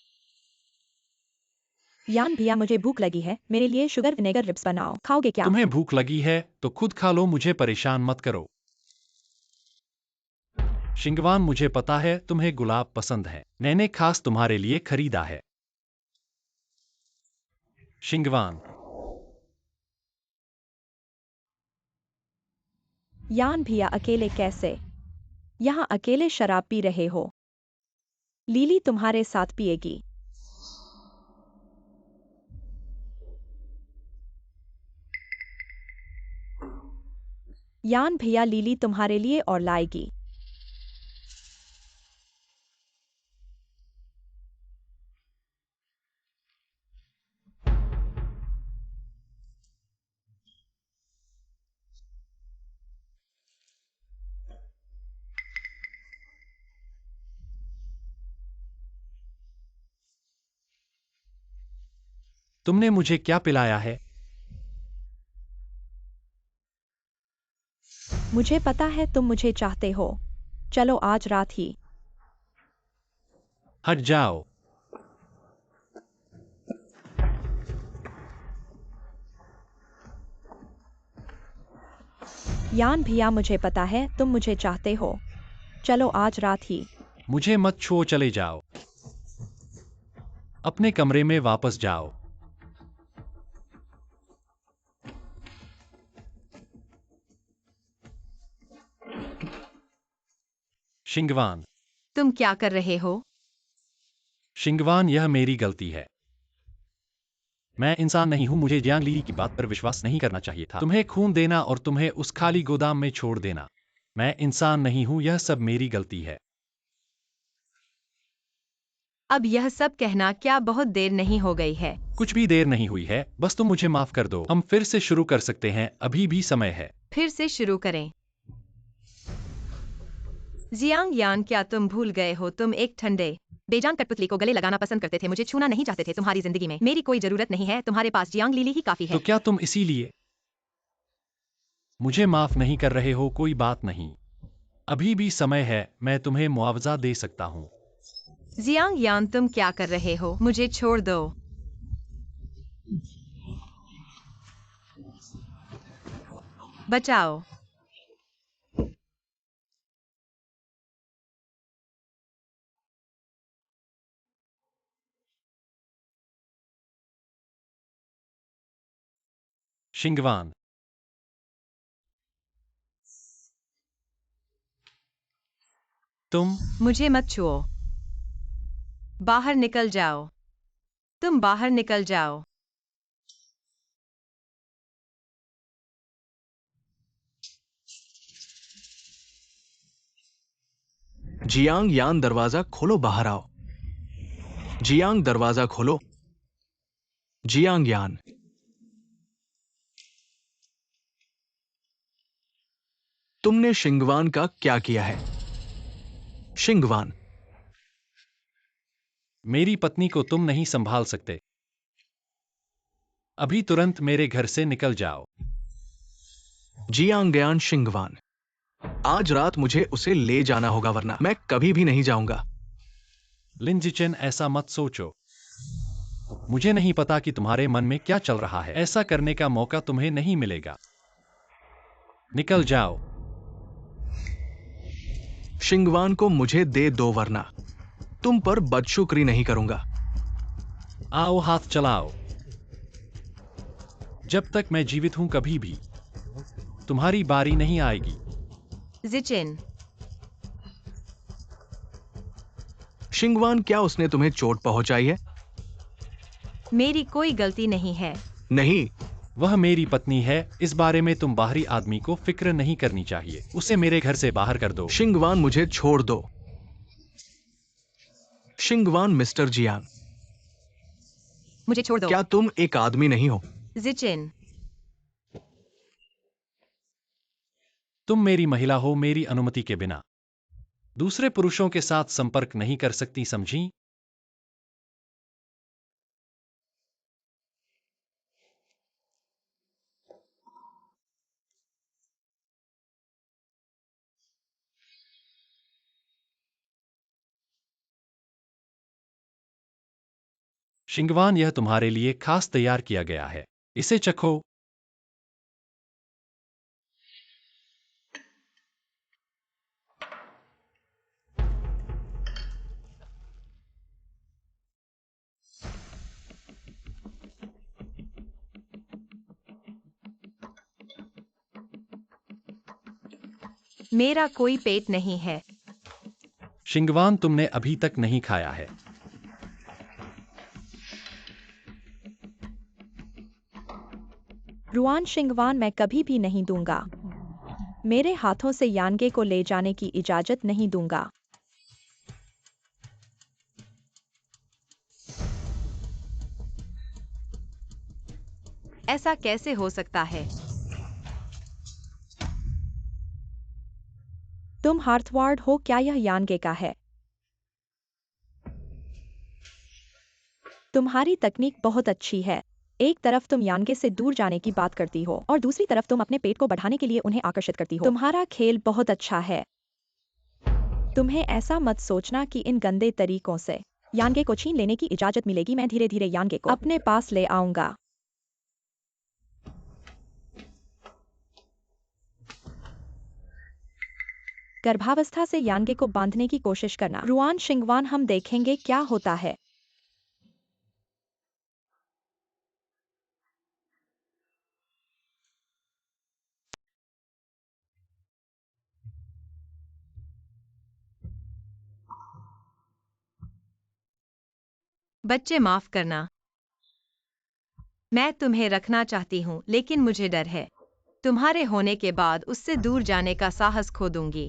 Speaker 2: यान भैया मुझे भूख लगी है, मेरे लिए शुगर विनेगर रिब्स बनाओ। खाओगे क्या?
Speaker 3: तुम्हें भूख लगी है तो खुद खा लो, मुझे परेशान मत करो। शिंगवान, मुझे पता है तुम्हें गुलाब पसंद है। मैंने खास तुम्हारे लिए खरीदा है। शिंगवान,
Speaker 2: यान भैया अकेले कैसे? यहाँ अकेले शराब पी रहे हो। लीली तुम्हारे साथ पिएगी। यान भैया लीली तुम्हारे लिए और लाएगी।
Speaker 3: तुमने मुझे क्या पिलाया है?
Speaker 2: मुझे पता है तुम मुझे चाहते हो। चलो आज रात ही।
Speaker 3: हट जाओ।
Speaker 2: यान भैया मुझे पता है तुम मुझे चाहते हो। चलो आज रात ही।
Speaker 3: मुझे मत छुओ, चले जाओ। अपने कमरे में वापस जाओ। शिंगवान,
Speaker 1: तुम क्या कर रहे हो?
Speaker 3: शिंगवान, यह मेरी गलती है। मैं इंसान नहीं हूं। मुझे जियांग ली की बात पर विश्वास नहीं करना चाहिए था। तुम्हें खून देना और तुम्हें उस खाली गोदाम में छोड़ देना। मैं इंसान नहीं हूं, यह सब मेरी गलती है।
Speaker 1: अब यह सब कहना क्या बहुत देर नहीं हो गई है?
Speaker 3: कुछ भी देर नहीं हुई है, बस तुम मुझे माफ कर दो। हम फिर से शुरू कर सकते हैं, अभी भी समय है।
Speaker 1: फिर से शुरू करें। जियांग यान, क्या तुम भूल गए हो तुम एक ठंडे बेजान कठपुतली को गले लगाना पसंद करते थे, मुझे छूना नहीं चाहते थे। तुम्हारी जिंदगी में मेरी कोई जरूरत नहीं है, तुम्हारे पास जियांग लीली ही काफी
Speaker 3: तो
Speaker 1: है।
Speaker 3: क्या तुम इसीलिए मुझे माफ नहीं कर रहे हो? कोई बात नहीं, अभी भी समय है, मैं तुम्हें मुआवजा दे सकता हूं।
Speaker 1: जियांग यान, तुम क्या कर रहे हो? मुझे छोड़ दो। बचाओ।
Speaker 3: शिंगवान, तुम
Speaker 1: मुझे मत छुओ। बाहर निकल जाओ। तुम बाहर निकल जाओ।
Speaker 4: जियांग यान दरवाजा खोलो, बाहर आओ। जियांग दरवाजा खोलो। जियांग यान। तुमने शिंगवान का क्या किया है? शिंगवान।
Speaker 3: मेरी पत्नी को तुम नहीं संभाल सकते। अभी तुरंत मेरे घर से निकल जाओ।
Speaker 4: जियांग यान शिंगवान। आज रात मुझे उसे ले जाना होगा, वरना मैं कभी भी नहीं जाऊंगा।
Speaker 3: लिन जिचेन, ऐसा मत सोचो। मुझे नहीं पता कि तुम्हारे मन में क्या चल रहा है। ऐसा करने का मौका तुम्हें नहीं मिलेगा। निकल जाओ।
Speaker 4: शिंगवान को मुझे दे दो, वरना तुम पर बदशुक्री नहीं करूंगा।
Speaker 3: आओ, हाथ चलाओ। जब तक मैं जीवित हूं कभी भी तुम्हारी बारी नहीं आएगी।
Speaker 1: जिचिन,
Speaker 4: शिंगवान, क्या उसने तुम्हें चोट पहुंचाई है?
Speaker 1: मेरी कोई गलती नहीं है।
Speaker 4: नहीं।
Speaker 3: वह मेरी पत्नी है। इस बारे में तुम बाहरी आदमी को फिक्र नहीं करनी चाहिए। उसे मेरे घर से बाहर कर दो।
Speaker 4: शिंगवान, मुझे छोड़ दो। शिंगवान, मिस्टर जियांग,
Speaker 1: मुझे छोड़ दो।
Speaker 4: क्या तुम एक आदमी नहीं हो?
Speaker 1: जिचिन,
Speaker 3: तुम मेरी महिला हो। मेरी अनुमति के बिना दूसरे पुरुषों के साथ संपर्क नहीं कर सकती, समझी? शिंगवान, यह तुम्हारे लिए खास तैयार किया गया है। इसे चखो।
Speaker 1: मेरा कोई पेट नहीं है।
Speaker 3: शिंगवान, तुमने अभी तक नहीं खाया है।
Speaker 2: रुआन शिंगवान, मैं कभी भी नहीं दूंगा। मेरे हाथों से यानगे को ले जाने की इजाजत नहीं दूंगा।
Speaker 1: ऐसा कैसे हो सकता है?
Speaker 2: तुम हार्थवार्ड हो, क्या यह यानगे का है? तुम्हारी तकनीक बहुत अच्छी है। एक तरफ तुम यानगे से दूर जाने की बात करती हो और दूसरी तरफ तुम अपने पेट को बढ़ाने के लिए उन्हें आकर्षित करती हो। तुम्हारा खेल बहुत अच्छा है। तुम्हें ऐसा मत सोचना कि इन गंदे तरीकों से यानगे को छीन लेने की इजाजत मिलेगी। मैं धीरे धीरे यानगे को अपने पास ले आऊंगा। गर्भावस्था से यानगे को बांधने की कोशिश करना। रुआन शिंगवान, हम देखेंगे क्या होता है।
Speaker 1: बच्चे, माफ करना। मैं तुम्हें रखना चाहती हूँ, लेकिन मुझे डर है। तुम्हारे होने के बाद उससे दूर जाने का साहस खो दूंगी।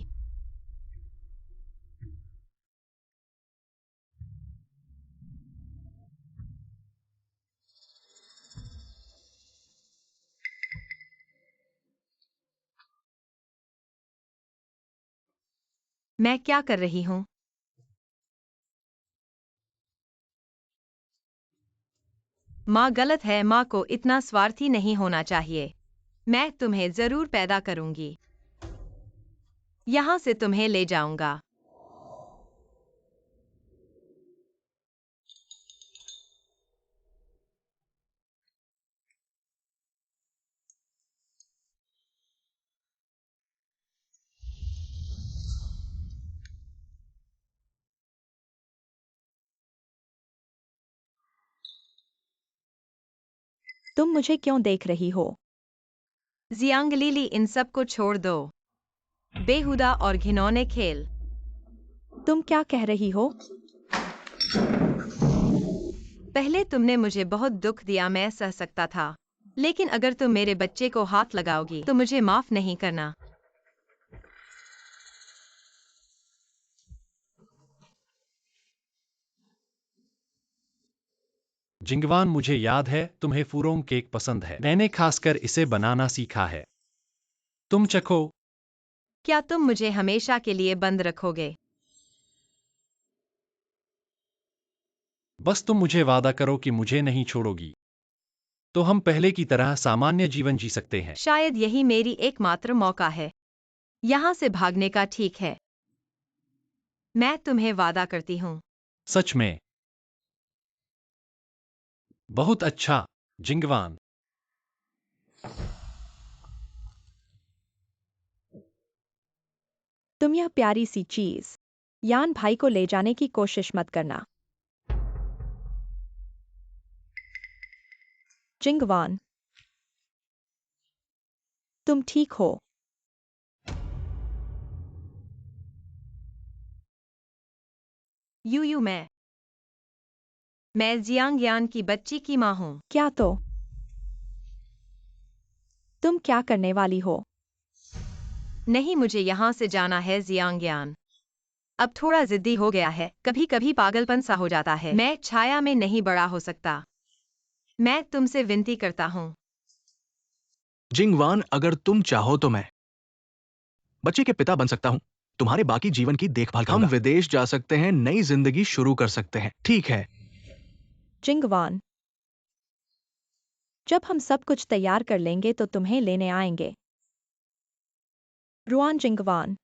Speaker 1: मैं क्या कर रही हूँ? माँ गलत है। माँ को इतना स्वार्थी नहीं होना चाहिए। मैं तुम्हें जरूर पैदा करूंगी। यहाँ से तुम्हें ले जाऊंगा।
Speaker 2: तुम मुझे क्यों देख रही हो?
Speaker 1: जियांग लिली, इन सब को छोड़ दो। बेहुदा और घिनौने खेल।
Speaker 2: तुम क्या कह रही हो?
Speaker 1: पहले तुमने मुझे बहुत दुख दिया, मैं सह सकता था, लेकिन अगर तुम मेरे बच्चे को हाथ लगाओगी तो मुझे माफ नहीं करना।
Speaker 3: जिंगवान, मुझे याद है तुम्हें फूरोंग केक पसंद है। मैंने खासकर इसे बनाना सीखा है। तुम चखो।
Speaker 1: क्या तुम मुझे हमेशा के लिए बंद रखोगे?
Speaker 3: बस तुम मुझे वादा करो कि मुझे नहीं छोड़ोगी, तो हम पहले की तरह सामान्य जीवन जी सकते हैं।
Speaker 1: शायद यही मेरी एकमात्र मौका है यहाँ से भागने का। ठीक है, मैं तुम्हें वादा करती हूँ।
Speaker 3: सच में? बहुत अच्छा, जिंगवान।
Speaker 2: तुम यह प्यारी सी चीज यान भाई को ले जाने की कोशिश मत करना। जिंगवान, तुम ठीक हो?
Speaker 1: यू मैं जियांग यान की बच्ची की माँ हूँ।
Speaker 2: क्या तो? तुम क्या करने वाली हो?
Speaker 1: नहीं, मुझे यहाँ से जाना है जियांग यान। अब थोड़ा जिद्दी हो गया है, कभी कभी पागलपन सा हो जाता है। मैं छाया में नहीं बड़ा हो सकता। मैं तुमसे विनती करता हूँ।
Speaker 4: जिंगवान, अगर तुम चाहो तो मैं बच्चे के पिता बन सकता हूँ। तुम्हारे बाकी जीवन की देखभाल करूंगा। हम विदेश जा सकते हैं, नई जिंदगी शुरू कर सकते हैं। ठीक है?
Speaker 2: जिंगवान, जब हम सब कुछ तैयार कर लेंगे तो तुम्हें लेने आएंगे। रुआन जिंगवान,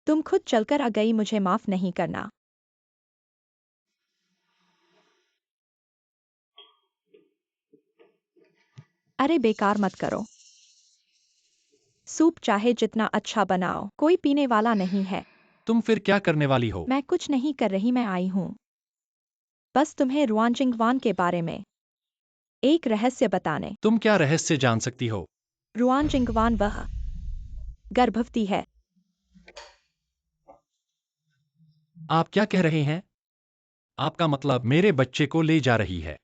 Speaker 2: तुम खुद चलकर आ गई, मुझे माफ नहीं करना। अरे बेकार मत करो। सूप चाहे जितना अच्छा बनाओ, कोई पीने वाला नहीं है।
Speaker 3: तुम फिर क्या करने वाली हो?
Speaker 2: मैं कुछ नहीं कर रही, मैं आई हूँ बस तुम्हें रुआन जिंगवान के बारे में एक रहस्य बताने।
Speaker 3: तुम क्या रहस्य जान सकती हो?
Speaker 2: रुआन जिंगवान वह गर्भवती है।
Speaker 3: आप क्या कह रहे हैं? आपका मतलब मेरे बच्चे को ले जा रही है?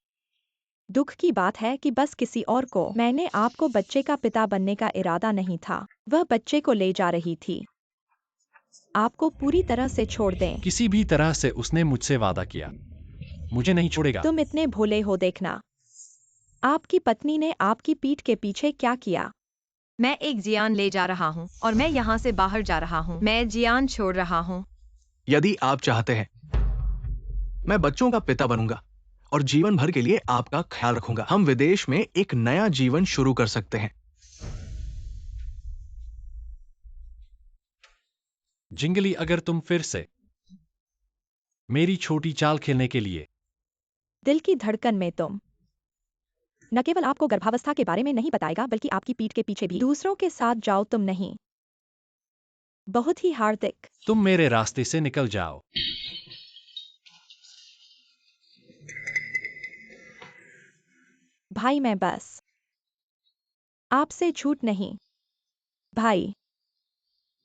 Speaker 2: दुख की बात है कि बस किसी और को। मैंने आपको बच्चे का पिता बनने का इरादा नहीं था। वह बच्चे को ले जा रही थी। आपको पूरी तरह से छोड़ दें।
Speaker 3: किसी भी तरह से उसने मुझसे वादा किया, मुझे नहीं छोड़ेगा।
Speaker 2: तुम इतने भोले हो, देखना। आपकी पत्नी ने आपकी पीठ के पीछे क्या किया?
Speaker 1: मैं एक जियान ले जा रहा हूँ और मैं यहाँ से बाहर जा रहा हूँ। मैं जियान छोड़ रहा हूँ।
Speaker 4: यदि आप चाहते हैं, मैं बच्चों का पिता बनूंगा और जीवन भर के लिए आपका ख्याल रखूंगा। हम विदेश में एक नया जीवन शुरू कर सकते हैं।
Speaker 3: जिंगली, अगर तुम फिर से मेरी छोटी चाल खेलने के लिए।
Speaker 2: दिल की धड़कन में तुम न केवल आपको गर्भावस्था के बारे में नहीं बताएगा बल्कि आपकी पीठ के पीछे भी दूसरों के साथ जाओ। तुम नहीं। बहुत ही हार्दिक।
Speaker 3: तुम मेरे रास्ते से निकल जाओ।
Speaker 2: भाई, मैं बस आपसे झूठ नहीं। भाई,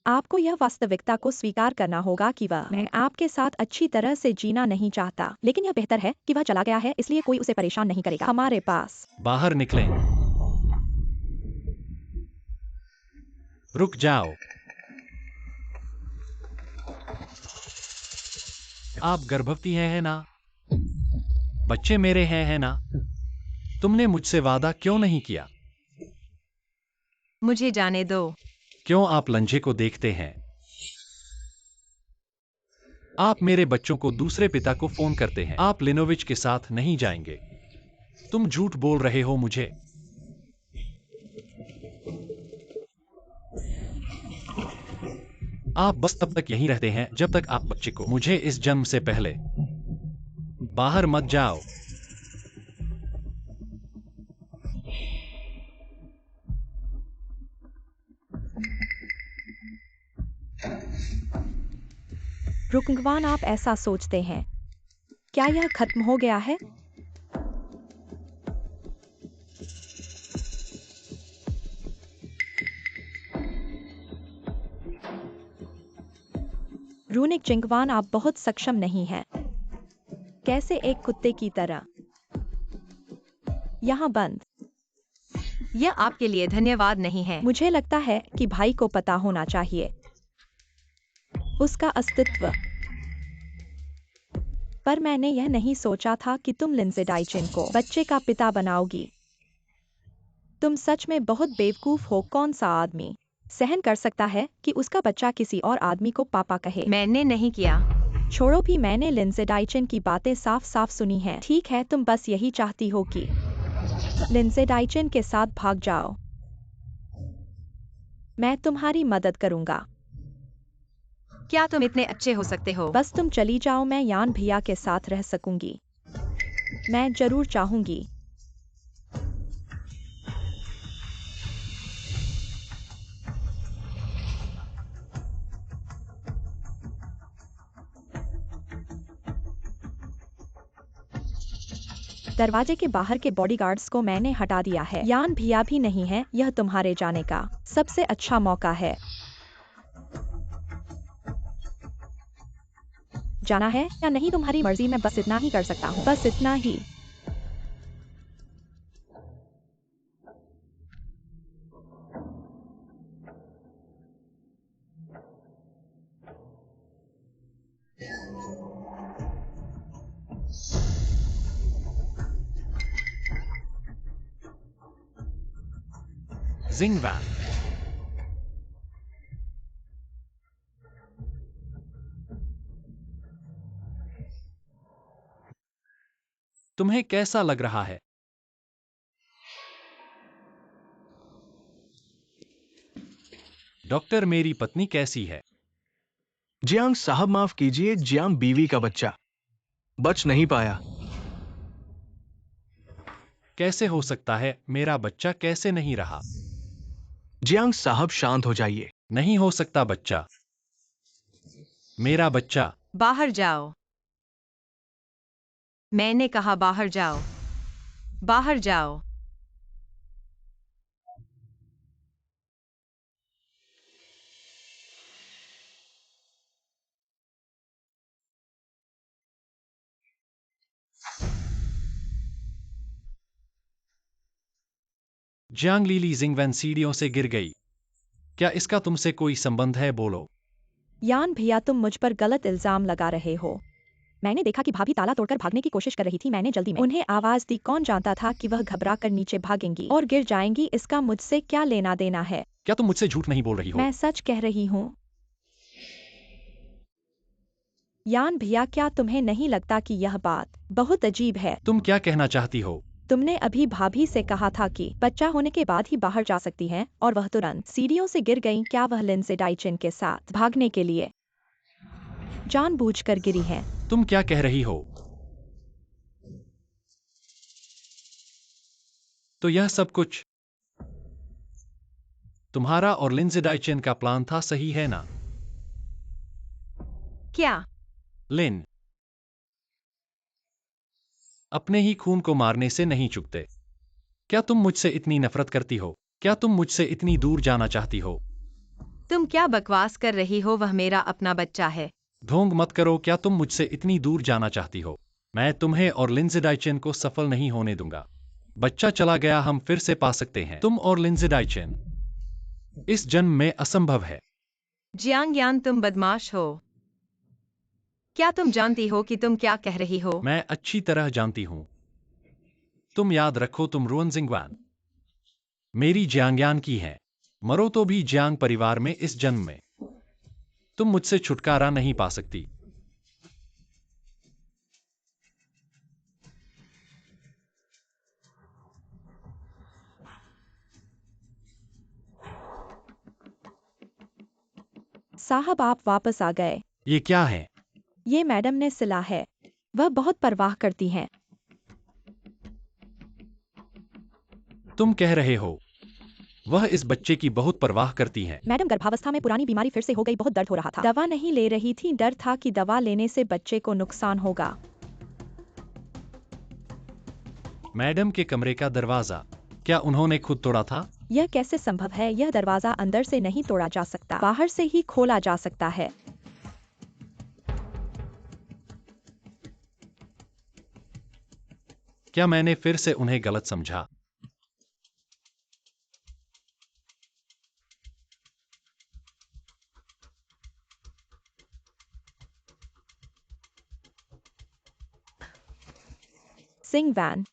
Speaker 2: आपको यह वास्तविकता को स्वीकार करना होगा कि मैं आपके साथ अच्छी तरह से जीना नहीं चाहता, लेकिन यह बेहतर है कि वह चला गया है, इसलिए कोई उसे परेशान नहीं करेगा। हमारे पास
Speaker 3: बाहर निकलें। रुक जाओ। आप गर्भवती हैं, है ना? बच्चे मेरे हैं, है ना? तुमने मुझसे वादा क्यों नहीं किया?
Speaker 1: मुझे जाने दो।
Speaker 3: क्यों आप लंझे को देखते हैं? आप मेरे बच्चों को दूसरे पिता को फोन करते हैं। आप लिनोविच के साथ नहीं जाएंगे। तुम झूठ बोल रहे हो मुझे। आप बस तब तक यहीं रहते हैं जब तक आप बच्चे को। मुझे इस जन्म से पहले बाहर मत जाओ।
Speaker 2: रुकंगवान, आप ऐसा सोचते हैं? क्या यह खत्म हो गया है? रूनिक जिंगवान, आप बहुत सक्षम नहीं हैं। कैसे एक कुत्ते की तरह। यहाँ बंद।
Speaker 1: यह आपके लिए धन्यवाद नहीं है।
Speaker 2: मुझे लगता है कि भाई को पता होना चाहिए उसका अस्तित्व। पर मैंने यह नहीं सोचा था कि तुम लिंडसे डाइचिन को बच्चे का पिता बनाओगी। तुम सच में बहुत बेवकूफ हो। कौन सा आदमी सहन कर सकता है कि उसका बच्चा किसी और आदमी को पापा कहे?
Speaker 1: मैंने नहीं किया।
Speaker 2: छोड़ो भी, मैंने लिंडसे डाइचिन की बातें साफ साफ सुनी हैं। ठीक है, तुम बस यही चाहती हो कि लिंडसे डाइचिन के साथ भाग जाओ। मैं तुम्हारी मदद करूंगा।
Speaker 1: क्या तुम इतने अच्छे हो सकते हो?
Speaker 2: बस तुम चली जाओ, मैं यान भैया के साथ रह सकूंगी। मैं जरूर चाहूंगी। दरवाजे के बाहर के बॉडीगार्ड्स को मैंने हटा दिया है। यान भैया भी नहीं है। यह तुम्हारे जाने का सबसे अच्छा मौका है। जाना है या नहीं तुम्हारी मर्जी, मैं बस इतना ही कर सकता हूँ, बस इतना ही।
Speaker 3: जिंगवान, तुम्हें कैसा लग रहा है? डॉक्टर, मेरी पत्नी कैसी है?
Speaker 4: जियांग साहब, माफ कीजिए, जियांग बीवी का बच्चा बच नहीं पाया।
Speaker 3: कैसे हो सकता है? मेरा बच्चा कैसे नहीं रहा?
Speaker 4: जियांग साहब, शांत हो जाइए।
Speaker 3: नहीं हो सकता बच्चा। मेरा बच्चा।
Speaker 1: बाहर जाओ। मैंने कहा बाहर जाओ। बाहर जाओ।
Speaker 3: जियांग लीली जिंगवैन सीढ़ियों से गिर गई। क्या इसका तुमसे कोई संबंध है? बोलो।
Speaker 2: यान भैया, तुम मुझ पर गलत इल्जाम लगा रहे हो। मैंने देखा कि भाभी ताला तोड़कर भागने की कोशिश कर रही थी। मैंने जल्दी में उन्हें आवाज दी। कौन जानता था कि वह घबरा कर नीचे भागेंगी और गिर जाएंगी। इसका मुझसे क्या लेना देना है?
Speaker 3: क्या तुम मुझसे झूठ नहीं बोल रही हो?
Speaker 2: मैं सच कह रही हूँ। यान भैया, क्या तुम्हें नहीं लगता कि यह बात बहुत अजीब है?
Speaker 3: तुम क्या कहना चाहती हो?
Speaker 2: तुमने अभी भाभी से कहा था कि बच्चा होने के बाद ही बाहर जा सकती हैं और वह तुरंत सीढ़ियों से गिर गईं। क्या वह लिंडसे डाइचिन के साथ भागने के लिए जानबूझकर गिरी हैं?
Speaker 3: तुम क्या कह रही हो? तो यह सब कुछ तुम्हारा और लिंडसे डाइचिन का प्लान था, सही है ना?
Speaker 1: क्या?
Speaker 3: लिन अपने ही खून को मारने से नहीं चूकते। क्या तुम मुझसे इतनी नफरत करती हो? क्या तुम मुझसे इतनी दूर जाना चाहती हो?
Speaker 1: तुम क्या बकवास कर रही हो? वह मेरा अपना बच्चा है।
Speaker 3: ढोंग मत करो। क्या तुम मुझसे इतनी दूर जाना चाहती हो? मैं तुम्हें और लिंडसे डाइचिन को सफल नहीं होने दूंगा। बच्चा चला गया, हम फिर से पा सकते हैं। तुम और लिंडसे डाइचिन इस जन्म में असंभव है।
Speaker 1: जियांग यान, तुम बदमाश हो। क्या तुम जानती हो कि तुम क्या कह रही हो?
Speaker 3: मैं अच्छी तरह जानती हूं। तुम याद रखो, तुम रुअन जिंगवान मेरी जियांगयान की है। मरो तो भी जियांग परिवार में इस जन्म में तुम मुझसे छुटकारा नहीं पा सकती।
Speaker 2: साहब, आप वापस आ गए।
Speaker 3: ये क्या है?
Speaker 2: ये मैडम ने सिला है। वह बहुत परवाह करती हैं।
Speaker 3: तुम कह रहे हो वह इस बच्चे की बहुत परवाह करती हैं?
Speaker 2: मैडम, गर्भावस्था में पुरानी बीमारी फिर से हो गई। बहुत दर्द हो रहा था। दवा नहीं ले रही थी। डर था कि दवा लेने से बच्चे को नुकसान होगा।
Speaker 3: मैडम के कमरे का दरवाजा क्या उन्होंने खुद तोड़ा था?
Speaker 2: यह कैसे संभव है? यह दरवाजा अंदर से नहीं तोड़ा जा सकता, बाहर से ही खोला जा सकता है।
Speaker 3: क्या मैंने फिर से उन्हें गलत समझा?
Speaker 2: सिंग वैन,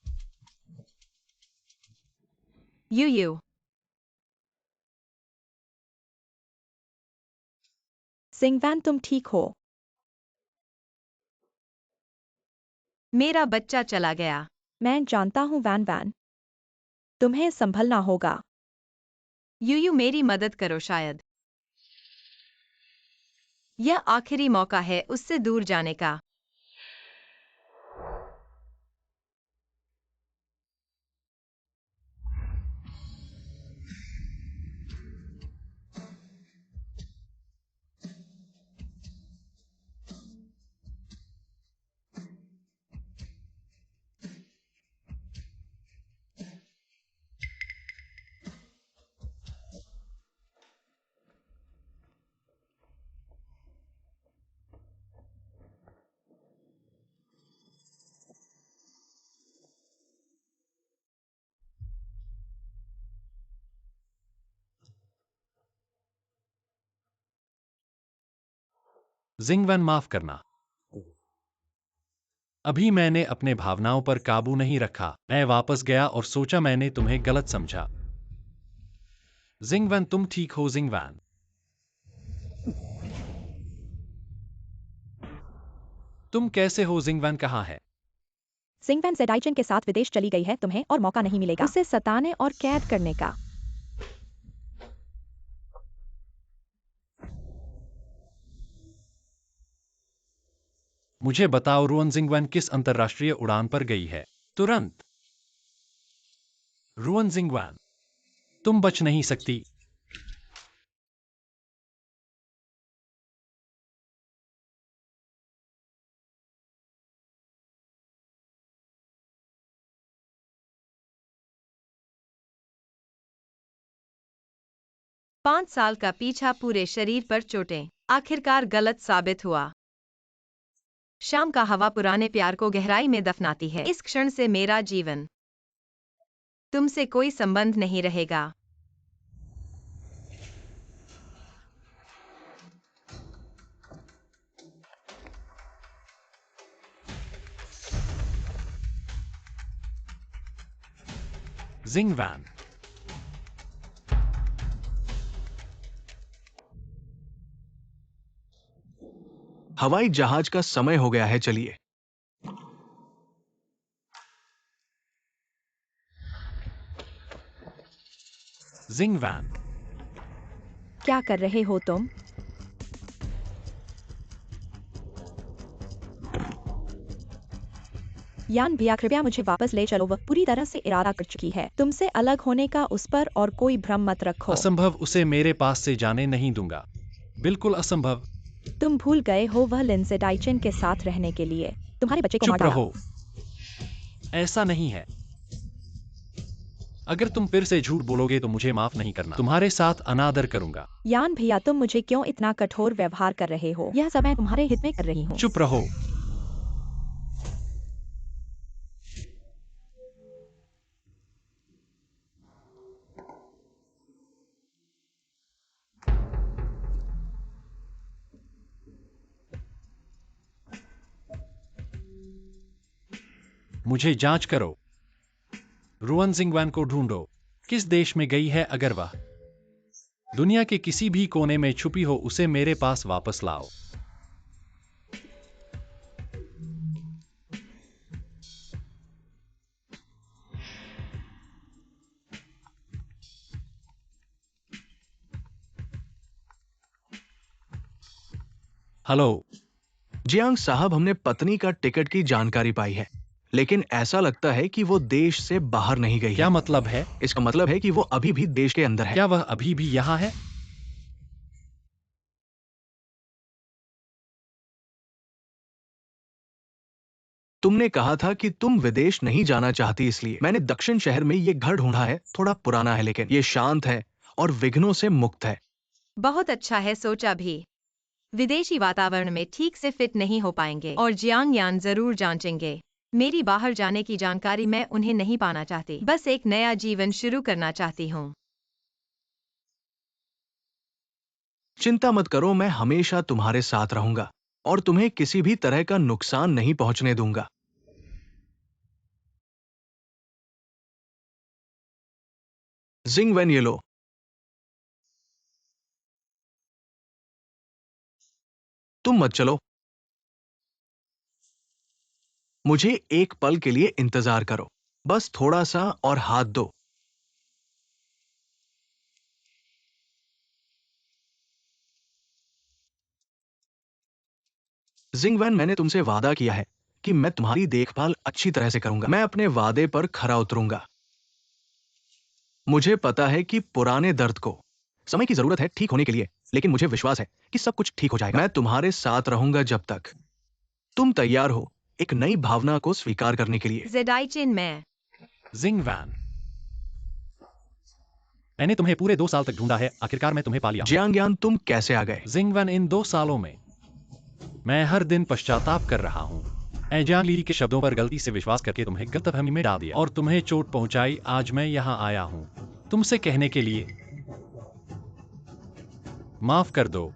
Speaker 1: यू
Speaker 2: सिंग वैन तुम ठीक हो?
Speaker 1: मेरा बच्चा चला गया।
Speaker 2: मैं जानता हूँ वैन वैन। तुम्हें संभलना होगा।
Speaker 1: यू मेरी मदद करो शायद। यह आखिरी मौका है उससे दूर जाने का।
Speaker 3: जिंगवन, माफ करना। अभी मैंने अपने भावनाओं पर काबू नहीं रखा। मैं वापस गया और सोचा मैंने तुम्हें गलत समझा। जिंगवन, तुम ठीक हो जिंगवन? तुम कैसे हो जिंगवन? कहाँ है?
Speaker 2: सिंग वैन जेडाइचन के साथ विदेश चली गई है। तुम्हें और मौका नहीं मिलेगा उसे सताने और कैद करने का।
Speaker 3: मुझे बताओ रुअन जिंगवन किस अंतर्राष्ट्रीय उड़ान पर गई है? तुरंत। रुअन जिंगवन, तुम बच नहीं सकती।
Speaker 1: पाँच साल का पीछा, पूरे शरीर पर चोटें, आखिरकार गलत साबित हुआ। शाम का हवा पुराने प्यार को गहराई में दफनाती है। इस क्षण से मेरा जीवन तुमसे कोई संबंध नहीं रहेगा।
Speaker 3: जिंगवन,
Speaker 4: हवाई जहाज का समय हो गया है, चलिए।
Speaker 3: जिंगवन,
Speaker 2: क्या कर रहे हो तुम? यान भैया, कृपया मुझे वापस ले चलो। वह पूरी तरह से इरादा कर चुकी है तुमसे अलग होने का। उस पर और कोई भ्रम मत रखो।
Speaker 3: असंभव, उसे मेरे पास से जाने नहीं दूंगा। बिल्कुल असंभव।
Speaker 2: तुम भूल गए हो वह लिंडसे डाइचन के साथ रहने के लिए तुम्हारे बच्चे को मार
Speaker 3: चुप
Speaker 2: डाला।
Speaker 3: रहो। ऐसा नहीं है। अगर तुम फिर से झूठ बोलोगे तो मुझे माफ नहीं करना। तुम्हारे साथ अनादर करूंगा।
Speaker 2: यान भैया, तुम मुझे क्यों इतना कठोर व्यवहार कर रहे हो? यह सब मैं तुम्हारे हित में कर रही हूँ।
Speaker 3: चुप रहो। मुझे जांच करो। रुअन जिंगवन को ढूंढो। किस देश में गई है? अगर वह दुनिया के किसी भी कोने में छुपी हो, उसे मेरे पास वापस लाओ। हेलो
Speaker 4: जियांग साहब, हमने पत्नी का टिकट की जानकारी पाई है, लेकिन ऐसा लगता है कि वो देश से बाहर नहीं गई
Speaker 3: क्या
Speaker 4: है।
Speaker 3: मतलब है?
Speaker 4: इसका मतलब है कि वो अभी भी देश के अंदर है।
Speaker 3: क्या वह अभी भी यहाँ है?
Speaker 4: तुमने कहा था कि तुम विदेश नहीं जाना चाहती, इसलिए मैंने दक्षिण शहर में ये घर ढूंढा है। थोड़ा पुराना है, लेकिन ये शांत है और विघ्नों से मुक्त है।
Speaker 1: बहुत अच्छा है, सोचा भी। विदेशी वातावरण में ठीक से फिट नहीं हो पाएंगे और जियांग यान जरूर जांचेंगे। मेरी बाहर जाने की जानकारी मैं उन्हें नहीं पाना चाहती, बस एक नया जीवन शुरू करना चाहती हूँ।
Speaker 4: चिंता मत करो, मैं हमेशा तुम्हारे साथ रहूंगा और तुम्हें किसी भी तरह का नुकसान नहीं पहुंचने दूंगा। जिंग वेन, ये लो। तुम मत चलो, मुझे एक पल के लिए इंतजार करो, बस थोड़ा सा और हाथ दो। जिंग वैन, मैंने तुमसे वादा किया है कि मैं तुम्हारी देखभाल अच्छी तरह से करूंगा। मैं अपने वादे पर खरा उतरूंगा। मुझे पता है कि पुराने दर्द को समय की जरूरत है ठीक होने के लिए, लेकिन मुझे विश्वास है कि सब कुछ ठीक हो जाएगा। मैं तुम्हारे साथ रहूंगा जब तक तुम तैयार हो एक नई भावना को स्वीकार करने के लिए।
Speaker 1: जेडाइचिन, मैं
Speaker 3: जिंग वैन, मैंने तुम्हें पूरे 2 साल तक ढूंढा है, आखिरकार मैं तुम्हें पा लिया हूं।
Speaker 4: जियांग्यान, तुम कैसे आ गए?
Speaker 3: जिंग वैन, इन 2 सालों में मैं हर दिन पश्चाताप कर रहा हूँ। एजांग ली के शब्दों पर गलती से विश्वास करके तुम्हें गलतफहमी में डाल दिया और तुम्हें चोट पहुंचाई। आज मैं यहाँ आया हूँ तुमसे कहने के लिए माफ कर दो।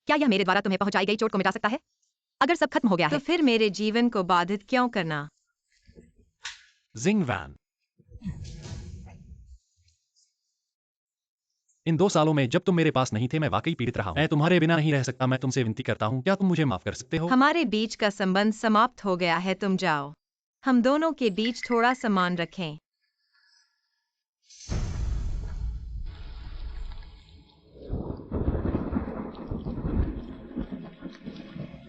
Speaker 2: क्या यह मेरे द्वारा तुम्हें पहुंचाई गई चोट को मिटा सकता है? अगर सब खत्म हो गया
Speaker 1: तो
Speaker 2: है,
Speaker 1: फिर मेरे जीवन को बाधित क्यों करना?
Speaker 3: जिंग वैन, इन 2 सालों में जब तुम मेरे पास नहीं थे मैं वाकई पीड़ित रहा हूं। मैं तुम्हारे बिना नहीं रह सकता। मैं तुमसे विनती करता हूं, क्या तुम मुझे माफ कर सकते हो?
Speaker 1: हमारे बीच का संबंध समाप्त हो गया है, तुम जाओ। हम दोनों के बीच थोड़ा सम्मान रखें।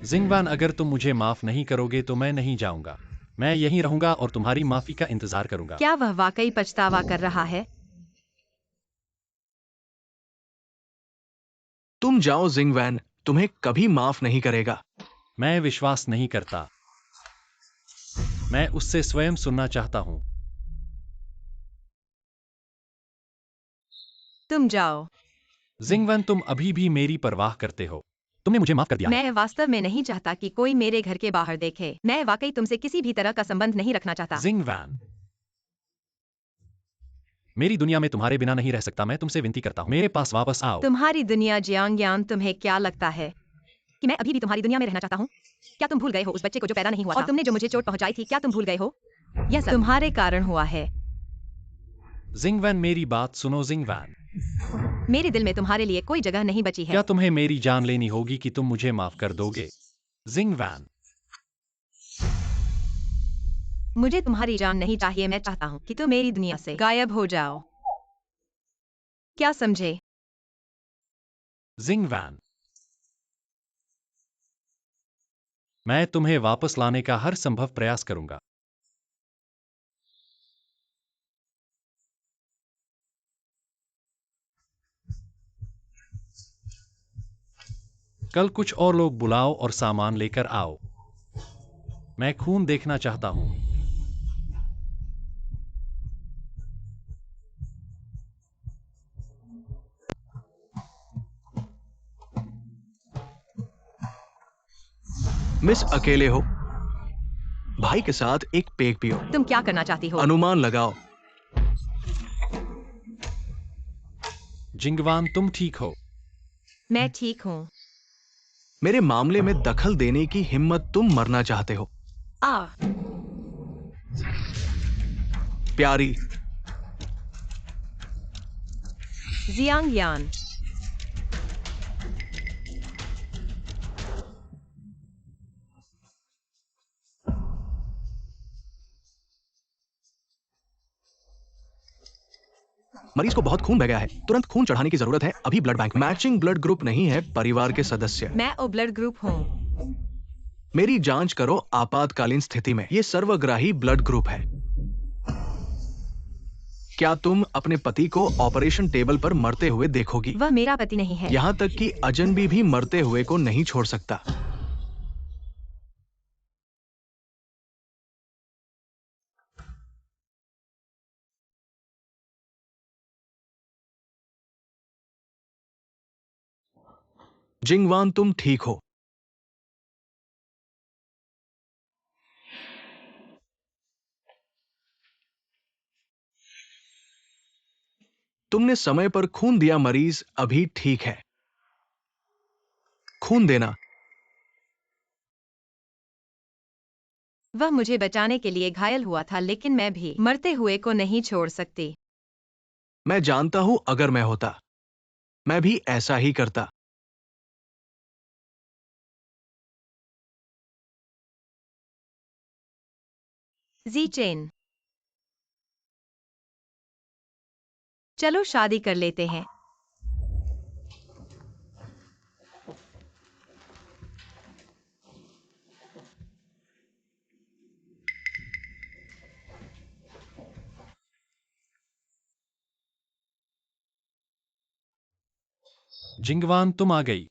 Speaker 3: जिंग वैन, अगर तुम मुझे माफ नहीं करोगे तो मैं नहीं जाऊंगा। मैं यहीं रहूंगा और तुम्हारी माफी का इंतजार करूंगा।
Speaker 1: क्या वह वाकई पछतावा कर रहा है?
Speaker 4: तुम जाओ जिंग वैन, तुम्हें कभी माफ नहीं करेगा।
Speaker 3: मैं विश्वास नहीं करता। मैं उससे स्वयं सुनना चाहता हूं।
Speaker 1: तुम जाओ।
Speaker 3: जिंग वैन, तुम अभी भी मेरी परवाह करते हो। तुमने मुझे माफ कर दिया है।
Speaker 1: मैं वास्तव में नहीं चाहता कि कोई मेरे घर के बाहर देखे। मैं वाकई तुमसे किसी भी तरह का संबंध नहीं रखना चाहता।
Speaker 3: जिंग वैन, मेरी दुनिया में तुम्हारे बिना नहीं रह सकता। मैं तुमसे विनती करता हूँ मेरे पास वापस आओ।
Speaker 1: तुम्हारी दुनिया जियांग्यान, तुम्हें क्या लगता है
Speaker 2: कि मैं अभी भी तुम्हारी दुनिया में रहना चाहता हूँ? क्या तुम भूल गए हो उस बच्चे को जो पैदा नहीं हुआ था? और तुमने जो मुझे चोट पहुंचाई थी, क्या तुम भूल गए हो? यह सब
Speaker 1: तुम्हारे कारण हुआ है।
Speaker 3: जिंग वैन, मेरी बात सुनो। जिंग वैन,
Speaker 2: मेरे दिल में तुम्हारे लिए कोई जगह नहीं बची है।
Speaker 3: क्या तुम्हें मेरी जान लेनी होगी कि तुम मुझे माफ कर दोगे? जिंग वैन,
Speaker 1: मुझे तुम्हारी जान नहीं चाहिए। मैं चाहता हूँ कि तुम मेरी दुनिया से गायब हो जाओ। क्या समझे?
Speaker 3: जिंग वैन, मैं तुम्हें वापस लाने का हर संभव प्रयास करूंगा। कल कुछ और लोग बुलाओ और सामान लेकर आओ। मैं खून देखना चाहता हूं।
Speaker 4: मिस, अकेले हो? भाई के साथ एक पेग पियो।
Speaker 2: तुम क्या करना चाहती हो?
Speaker 4: अनुमान लगाओ।
Speaker 3: जिंगवान, तुम ठीक हो?
Speaker 1: मैं ठीक हूँ।
Speaker 4: मेरे मामले में दखल देने की हिम्मत, तुम मरना चाहते हो।
Speaker 1: आ
Speaker 4: प्यारी,
Speaker 1: जियांग्यान,
Speaker 4: मरीज को बहुत खून बह गया है, तुरंत खून चढ़ाने की जरूरत है अभी ब्लड बैंक में। मैचिंग ब्लड ग्रुप नहीं है परिवार के सदस्य।
Speaker 1: मैं ओ ब्लड ग्रुप हूँ।
Speaker 4: मेरी जांच करो आपातकालीन स्थिति में। ये सर्वग्राही ब्लड ग्रुप है। क्या तुम अपने पति को ऑपरेशन टेबल पर मरते हुए देखोगी?
Speaker 2: वह मेरा पति नहीं है।
Speaker 4: यहां तक कि अजनबी भी मरते हुए को नहीं छोड़ सकता। जिंगवान, तुम ठीक हो। तुमने समय पर खून दिया, मरीज अभी ठीक है। खून देना।
Speaker 1: वह मुझे बचाने के लिए घायल हुआ था, लेकिन मैं भी मरते हुए को नहीं छोड़ सकती।
Speaker 4: मैं जानता हूं, अगर मैं होता मैं भी ऐसा ही करता।
Speaker 1: जी चेन, चलो शादी कर लेते हैं।
Speaker 3: जिंगवान, तुम आ गई।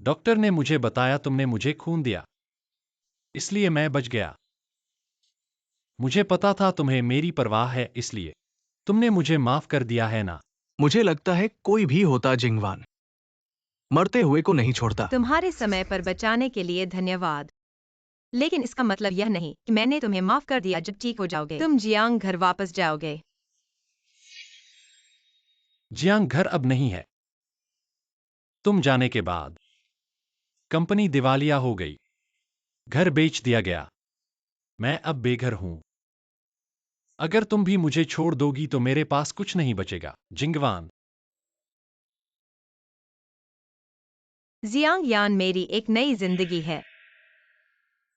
Speaker 3: डॉक्टर ने मुझे बताया तुमने मुझे खून दिया, इसलिए मैं बच गया। मुझे पता था तुम्हें मेरी परवाह है, इसलिए तुमने मुझे माफ कर दिया है ना।
Speaker 4: मुझे लगता है कोई भी होता जिंगवान मरते हुए को नहीं छोड़ता।
Speaker 1: तुम्हारे समय पर बचाने के लिए धन्यवाद, लेकिन इसका मतलब यह नहीं कि मैंने तुम्हें माफ कर दिया। जब ठीक हो जाओगे तुम जियांग घर वापस जाओगे।
Speaker 3: जियांग घर अब नहीं है। तुम जाने के बाद कंपनी दिवालिया हो गई, घर बेच दिया गया। मैं अब बेघर हूं। अगर तुम भी मुझे छोड़ दोगी तो मेरे पास कुछ नहीं बचेगा। जिंगवान,
Speaker 1: जियांग यान मेरी एक नई जिंदगी है।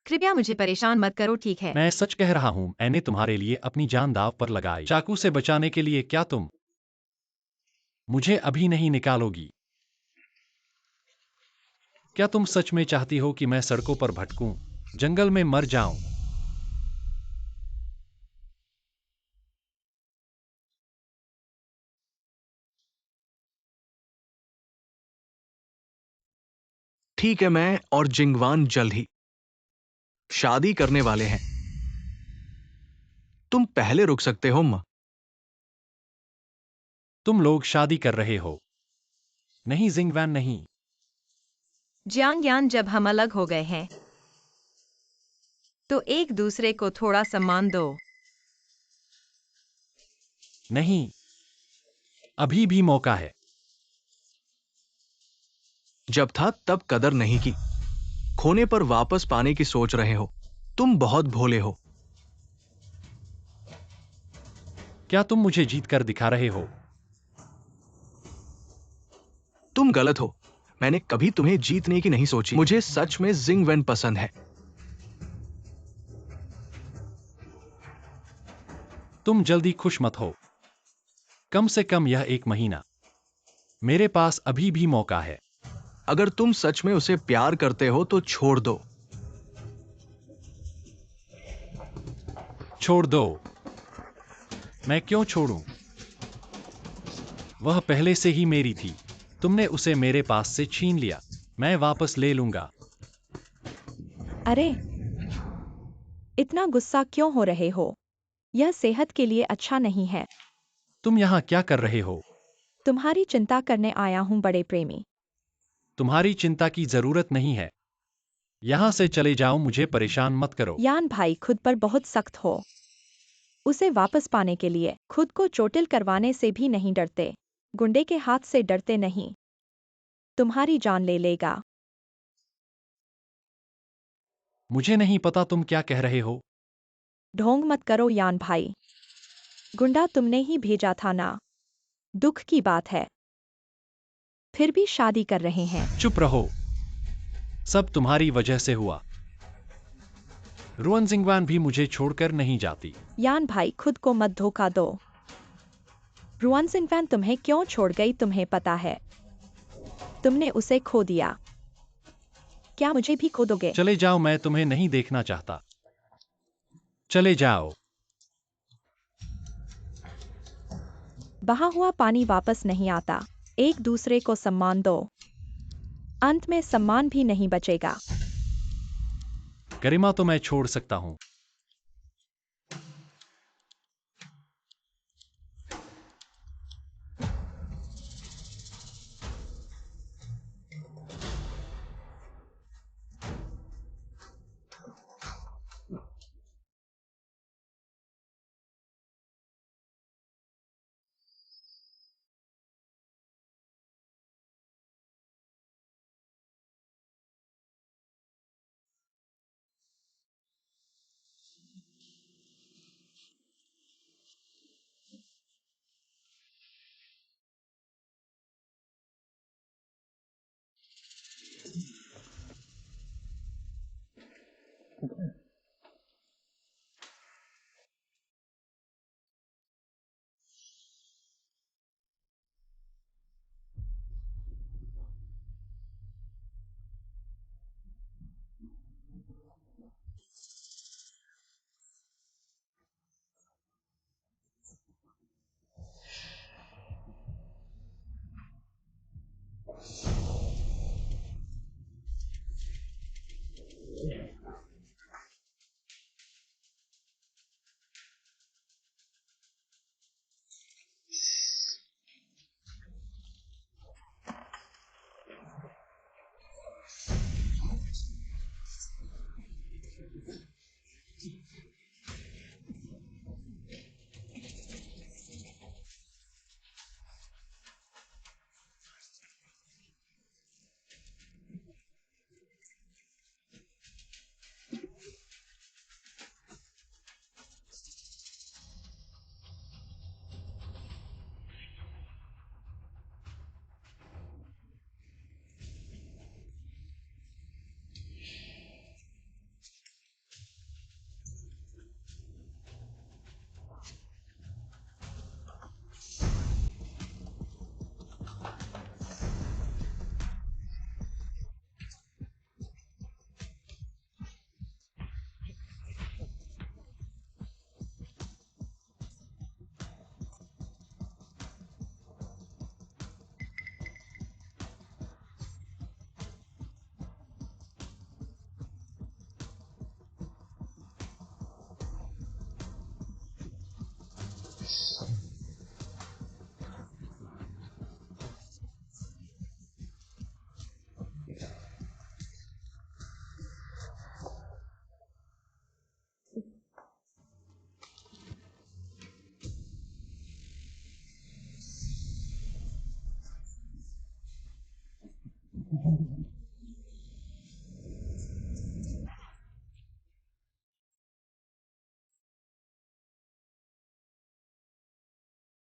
Speaker 1: कृपया मुझे परेशान मत करो, ठीक है?
Speaker 3: मैं सच कह रहा हूं, मैंने तुम्हारे लिए अपनी जान दांव पर लगाई। चाकू से बचाने के लिए क्या तुम मुझे अभी नहीं निकालोगी? क्या तुम सच में चाहती हो कि मैं सड़कों पर भटकूं, जंगल में मर जाऊं?
Speaker 4: ठीक है, मैं और जिंगवान जल्द ही शादी करने वाले हैं। तुम पहले रुक सकते हो मां।
Speaker 3: तुम लोग शादी कर रहे हो? नहीं जिंगवान, नहीं।
Speaker 1: जियांग यान, जब हम अलग हो गए हैं तो एक दूसरे को थोड़ा सम्मान दो।
Speaker 3: नहीं, अभी भी मौका है।
Speaker 4: जब था तब कदर नहीं की, खोने पर वापस पाने की सोच रहे हो। तुम बहुत भोले हो।
Speaker 3: क्या तुम मुझे जीत कर दिखा रहे हो?
Speaker 4: तुम गलत हो। मैंने कभी तुम्हें जीतने की नहीं सोची। मुझे सच में जिंगवेन पसंद है।
Speaker 3: तुम जल्दी खुश मत हो। कम से कम यह एक महीना। मेरे पास अभी भी मौका है।
Speaker 4: अगर तुम सच में उसे प्यार करते हो तो छोड़ दो।
Speaker 3: छोड़ दो? मैं क्यों छोड़ूं? वह पहले से ही मेरी थी। तुमने उसे मेरे पास से छीन लिया। मैं वापस ले लूंगा।
Speaker 2: अरे, इतना गुस्सा क्यों हो रहे हो? यह सेहत के लिए अच्छा नहीं है।
Speaker 3: तुम यहां क्या कर रहे हो?
Speaker 2: तुम्हारी चिंता करने आया हूं, बड़े प्रेमी।
Speaker 3: तुम्हारी चिंता की जरूरत नहीं है। यहां से चले जाओ, मुझे परेशान मत करो।
Speaker 2: यान भाई, खुद पर बहुत सख्त हो। उसे वापस पाने के लिए खुद को चोटिल करवाने से भी नहीं डरते। गुंडे के हाथ से डरते नहीं। तुम्हारी जान ले लेगा।
Speaker 3: मुझे नहीं पता तुम क्या कह रहे हो।
Speaker 2: ढोंग मत करो यान भाई। गुंडा तुमने ही भेजा था ना। दुख की बात है। फिर भी शादी कर रहे हैं।
Speaker 3: चुप रहो। सब तुम्हारी वजह से हुआ। रुअन जिंगवान भी मुझे छोड़कर नहीं जाती।
Speaker 2: यान भाई, खुद को मत धोखा दो। रुआन सिंगफैन तुम्हें क्यों छोड़ गई, तुम्हें पता है? तुमने उसे खो दिया। क्या मुझे भी खो दोगे?
Speaker 3: चले जाओ, मैं तुम्हें नहीं देखना चाहता। चले जाओ।
Speaker 2: बहा हुआ पानी वापस नहीं आता। एक दूसरे को सम्मान दो। अंत में सम्मान भी नहीं बचेगा।
Speaker 3: गरिमा तो मैं छोड़ सकता हूं।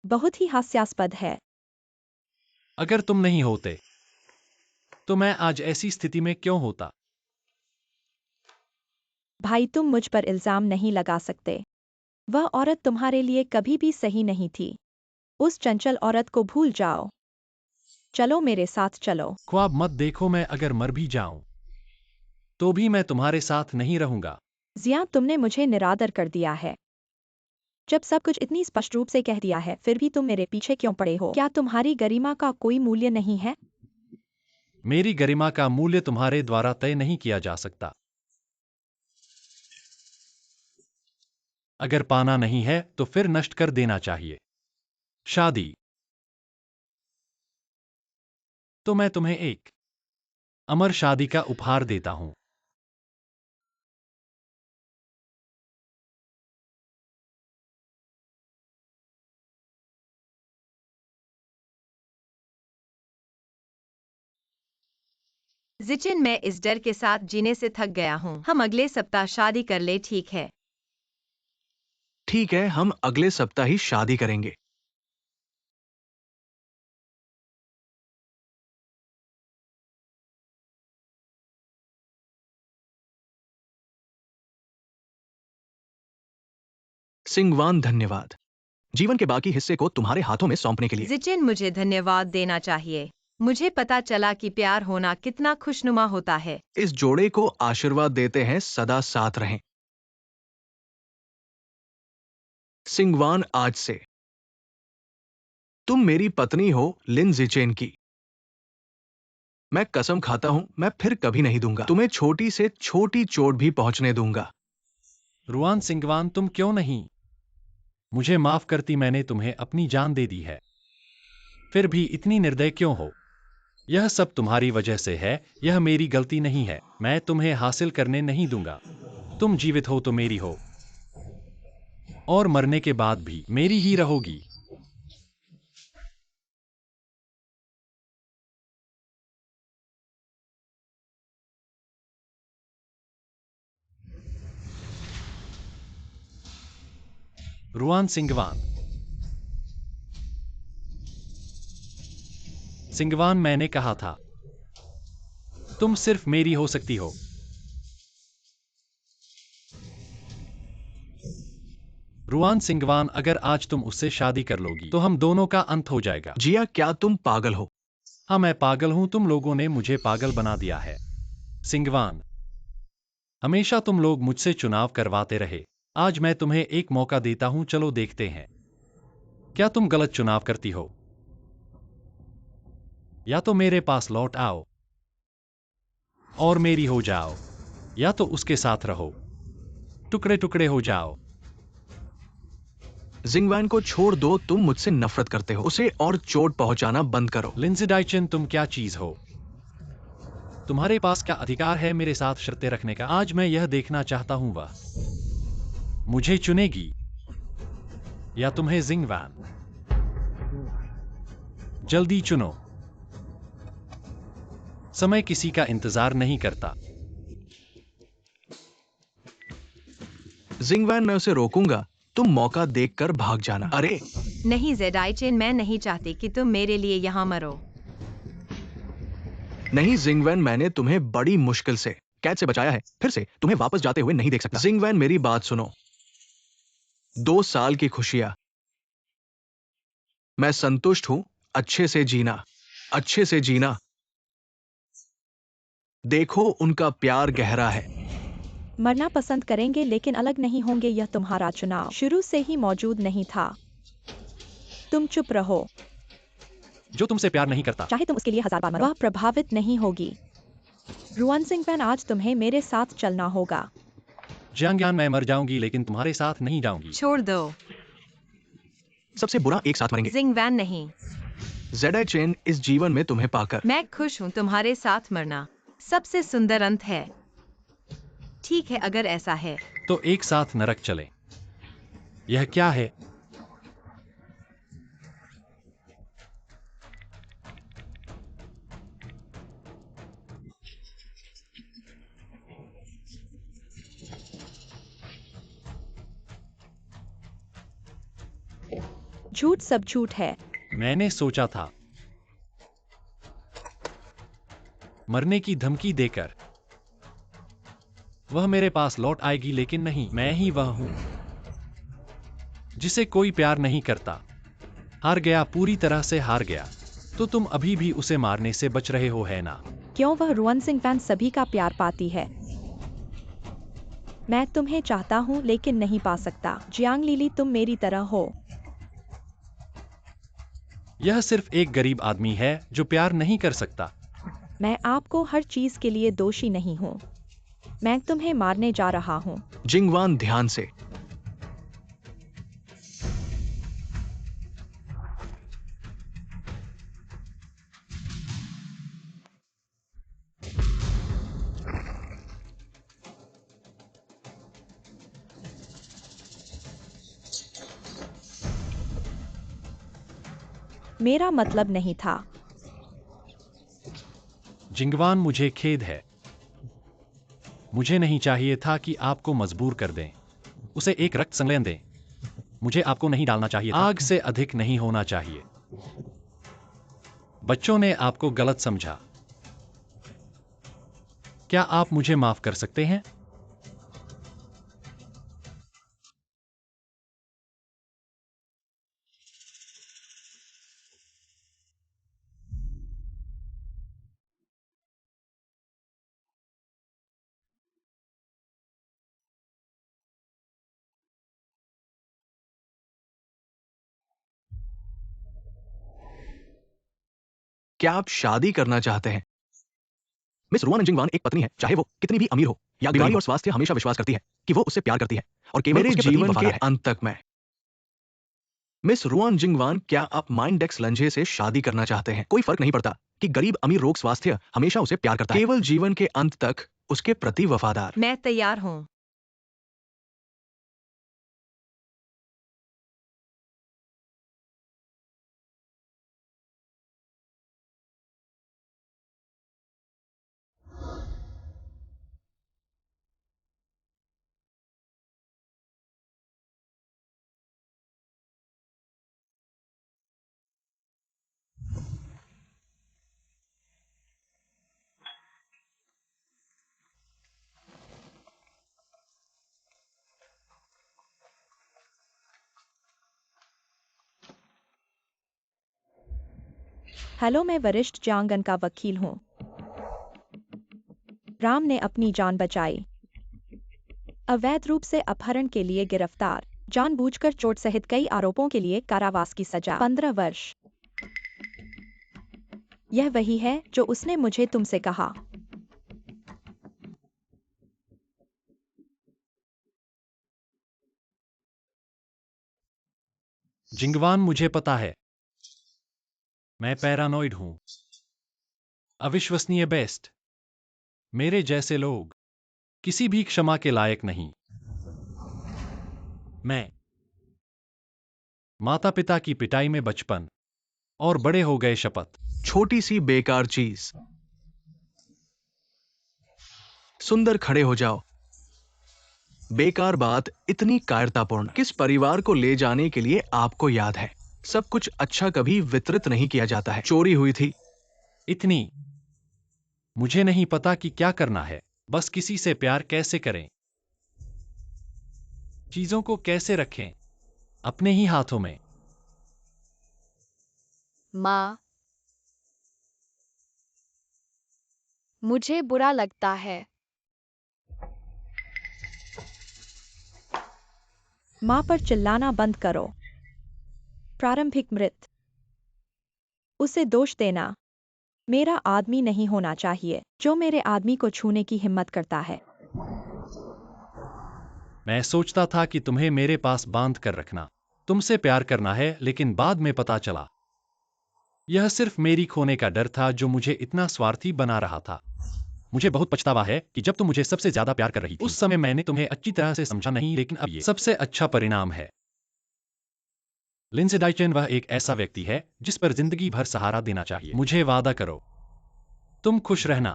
Speaker 2: बहुत ही हास्यास्पद है।
Speaker 3: अगर तुम नहीं होते तो मैं आज ऐसी स्थिति में क्यों होता?
Speaker 2: भाई तुम मुझ पर इल्जाम नहीं लगा सकते। वह औरत तुम्हारे लिए कभी भी सही नहीं थी। उस चंचल औरत को भूल जाओ। चलो मेरे साथ चलो।
Speaker 3: ख्वाब मत देखो, मैं अगर मर भी जाऊं तो भी मैं तुम्हारे साथ नहीं रहूंगा।
Speaker 2: जिया तुमने मुझे निरादर कर दिया है। जब सब कुछ इतनी स्पष्ट रूप से कह दिया है फिर भी तुम मेरे पीछे क्यों पड़े हो? क्या तुम्हारी गरिमा का कोई मूल्य नहीं है?
Speaker 3: मेरी गरिमा का मूल्य तुम्हारे द्वारा तय नहीं किया जा सकता। अगर पाना नहीं है तो फिर नष्ट कर देना चाहिए। शादी तो मैं तुम्हें एक अमर शादी का उपहार देता हूं।
Speaker 1: जिचिन, मैं इस डर के साथ जीने से थक गया हूँ। हम अगले सप्ताह शादी कर ले, ठीक है?
Speaker 4: ठीक है, हम अगले सप्ताह ही शादी करेंगे। सिंगवान, धन्यवाद जीवन के बाकी हिस्से को तुम्हारे हाथों में सौंपने के लिए।
Speaker 1: जिचिन, मुझे धन्यवाद देना चाहिए। मुझे पता चला कि प्यार होना कितना खुशनुमा होता है।
Speaker 4: इस जोड़े को आशीर्वाद देते हैं सदा साथ रहें। सिंगवान, आज से तुम मेरी पत्नी हो, लिन जिचेन की। मैं कसम खाता हूं, मैं फिर कभी नहीं दूंगा तुम्हें छोटी से छोटी चोट भी पहुंचने दूंगा।
Speaker 3: रुआन सिंगवान, तुम क्यों नहीं मुझे माफ करती? मैंने तुम्हें अपनी जान दे दी है, फिर भी इतनी निर्दय क्यों हो? यह सब तुम्हारी वजह से है, यह मेरी गलती नहीं है। मैं तुम्हें हासिल करने नहीं दूंगा। तुम जीवित हो तो मेरी हो, और मरने के बाद भी मेरी ही रहोगी। रुआन सिंगवान। सिंगवान, मैंने कहा था तुम सिर्फ मेरी हो सकती हो। रुआन सिंगवान, अगर आज तुम उससे शादी कर लोगी तो हम दोनों का अंत हो जाएगा।
Speaker 4: जिया, क्या तुम पागल हो?
Speaker 3: हाँ, मैं पागल हूं, तुम लोगों ने मुझे पागल बना दिया है। सिंगवान, हमेशा तुम लोग मुझसे चुनाव करवाते रहे। आज मैं तुम्हें एक मौका देता हूं, चलो देखते हैं क्या तुम गलत चुनाव करती हो। या तो मेरे पास लौट आओ और मेरी हो जाओ, या तो उसके साथ रहो, टुकड़े टुकड़े हो जाओ।
Speaker 4: जिंगवैन को छोड़ दो, तुम मुझसे नफरत करते हो। उसे और चोट पहुंचाना बंद करो।
Speaker 3: लिंजी डाइचन, तुम क्या चीज हो? तुम्हारे पास क्या अधिकार है मेरे साथ शर्तें रखने का? आज मैं यह देखना चाहता हूं वह मुझे चुनेगी या तुम्हें। जिंगवैन, जल्दी चुनो, समय किसी का इंतजार नहीं करता।
Speaker 4: जिंगवैन, मैं उसे रोकूंगा, तुम मौका देखकर भाग जाना। अरे
Speaker 1: नहीं जेडाइचेन, मैं नहीं चाहती कि तुम मेरे लिए यहाँ मरो।
Speaker 4: नहीं जिंगवैन, मैंने तुम्हें बड़ी मुश्किल से कैद से बचाया है, फिर से तुम्हें वापस जाते हुए नहीं देख सकता। जिंगवैन, मेरी बात सुनो। 2 साल की खुशियां, मैं संतुष्ट हूं। अच्छे से जीना, अच्छे से जीना। देखो, उनका प्यार गहरा है।
Speaker 2: मरना पसंद करेंगे लेकिन अलग नहीं होंगे, यह तुम्हारा चुनाव शुरू से ही मौजूद नहीं था। तुम चुप रहो,
Speaker 3: जो तुमसे प्यार नहीं करता।
Speaker 2: चाहे तुम उसके लिए 1000 बार मरो, वह प्रभावित नहीं होगी। रुआन सिंगवैन, आज तुम्हें मेरे साथ चलना होगा।
Speaker 3: जियांगयान, मैं मर जाऊंगी लेकिन तुम्हारे साथ नहीं जाऊंगी।
Speaker 1: छोड़ दो।
Speaker 4: सबसे बुरा एक साथ मरेंगे।
Speaker 1: जिंगवैन नहीं,
Speaker 4: जेडाई चेन, इस जीवन में तुम्हें पाकर
Speaker 1: मैं खुश हूँ। तुम्हारे साथ मरना सबसे सुंदर अंत है। ठीक है, अगर ऐसा है।
Speaker 3: तो एक साथ नरक चले। यह क्या है?
Speaker 2: झूठ सब झूठ है।
Speaker 3: मैंने सोचा था मरने की धमकी देकर वह मेरे पास लौट आएगी, लेकिन नहीं, मैं ही वह हूं जिसे कोई प्यार नहीं करता। हार गया, पूरी तरह से हार गया। तो तुम अभी भी उसे मारने से बच रहे हो, है ना?
Speaker 2: क्यों? वह रुआन सिंगवैन सभी का प्यार पाती है। मैं तुम्हें चाहता हूँ लेकिन नहीं पा सकता। जियांग लिली, तुम मेरी तरह हो।
Speaker 3: यह सिर्फ एक गरीब आदमी है जो प्यार नहीं कर सकता।
Speaker 2: मैं आपको हर चीज के लिए दोषी नहीं हूँ। मैं तुम्हें मारने जा रहा हूँ।
Speaker 4: जिंगवान, ध्यान से।
Speaker 2: मेरा मतलब नहीं था।
Speaker 3: जिंगवान, मुझे खेद है। मुझे नहीं चाहिए था कि आपको मजबूर कर दें। उसे एक रक्त संलयन दें। मुझे आपको नहीं डालना चाहिए था। आग से अधिक नहीं होना चाहिए। बच्चों ने आपको गलत समझा। क्या आप मुझे माफ कर सकते हैं?
Speaker 4: क्या आप शादी करना चाहते हैं? मिस रुआन जिंगवान एक पत्नी है, चाहे वो कितनी भी अमीर हो या बीमारी और स्वास्थ्य, हमेशा विश्वास करती है कि वो उससे प्यार करती है और केवल
Speaker 3: मेरे
Speaker 4: उसके प्रति
Speaker 3: जीवन
Speaker 4: वफादार
Speaker 3: के
Speaker 4: है। अंत तक मैं। मिस रुआन जिंगवान, क्या आप माइंडेक्स लंजे से शादी करना चाहते हैं? कोई फर्क नहीं पड़ता कि गरीब अमीर रोग स्वास्थ्य, हमेशा उसे प्यार करता है, केवल जीवन के अंत तक उसके प्रति वफादार।
Speaker 1: मैं तैयार हूँ।
Speaker 2: हेलो, मैं वरिष्ठ जांगन का वकील हूँ। राम ने अपनी जान बचाई। अवैध रूप से अपहरण के लिए गिरफ्तार, जानबूझकर चोट सहित कई आरोपों के लिए कारावास की सजा 15 वर्ष। यह वही है जो उसने मुझे तुमसे कहा।
Speaker 3: जिंगवान, मुझे पता है। मैं पैरानॉइड हूं। अविश्वसनीय बेस्ट। मेरे जैसे लोग किसी भी क्षमा के लायक नहीं। मैं माता पिता की पिटाई में बचपन और बड़े हो गए शपथ।
Speaker 4: छोटी सी बेकार चीज। सुंदर, खड़े हो जाओ। बेकार बात इतनी कायरतापूर्ण। किस परिवार को ले जाने के लिए आपको याद है? सब कुछ अच्छा कभी वितरित नहीं किया जाता है। चोरी हुई थी।
Speaker 3: इतनी मुझे नहीं पता कि क्या करना है। बस किसी से प्यार कैसे करें, चीजों को कैसे रखें अपने ही हाथों में।
Speaker 5: माँ, मुझे बुरा लगता है।
Speaker 2: माँ पर चिल्लाना बंद करो। प्रारंभिक मृत। उसे दोष देना मेरा आदमी नहीं होना चाहिए जो मेरे आदमी को छूने की हिम्मत करता है।
Speaker 3: मैं सोचता था कि तुम्हें मेरे पास बांध कर रखना तुमसे प्यार करना है, लेकिन बाद में पता चला यह सिर्फ मेरी खोने का डर था जो मुझे इतना स्वार्थी बना रहा था। मुझे बहुत पछतावा है कि जब तुम मुझे सबसे ज्यादा प्यार कर रही थी, उस समय मैंने तुम्हें अच्छी तरह से समझा नहीं, लेकिन अब ये सबसे अच्छा परिणाम है। लिंडसे डाइचेन वह एक ऐसा व्यक्ति है जिस पर जिंदगी भर सहारा देना चाहिए। मुझे वादा करो, तुम खुश रहना।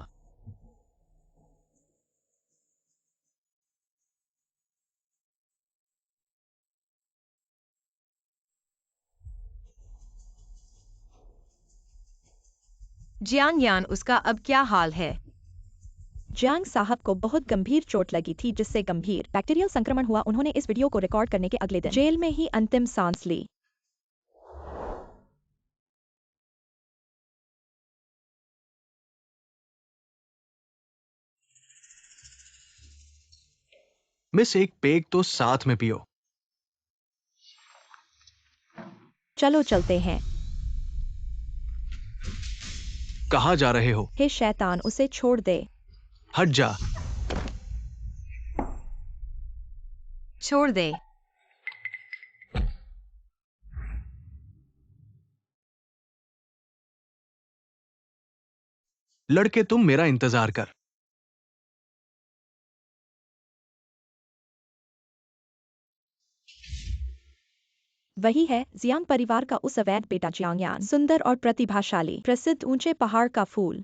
Speaker 1: जियांग यान, उसका अब क्या हाल है?
Speaker 2: जियांग साहब को बहुत गंभीर चोट लगी थी जिससे गंभीर बैक्टीरियल संक्रमण हुआ। उन्होंने इस वीडियो को रिकॉर्ड करने के अगले दिन जेल में ही अंतिम सांस ली।
Speaker 4: मिस, एक पेग तो साथ में पियो।
Speaker 2: चलो चलते हैं।
Speaker 4: कहाँ जा रहे हो?
Speaker 2: हे शैतान, उसे छोड़ दे।
Speaker 4: हट जा।
Speaker 1: छोड़ दे।
Speaker 4: लड़के, तुम मेरा इंतजार कर।
Speaker 2: वही है जियांग परिवार का उस अवैध बेटा जियांग यान, सुंदर और प्रतिभाशाली, प्रसिद्ध ऊंचे पहाड़ का फूल।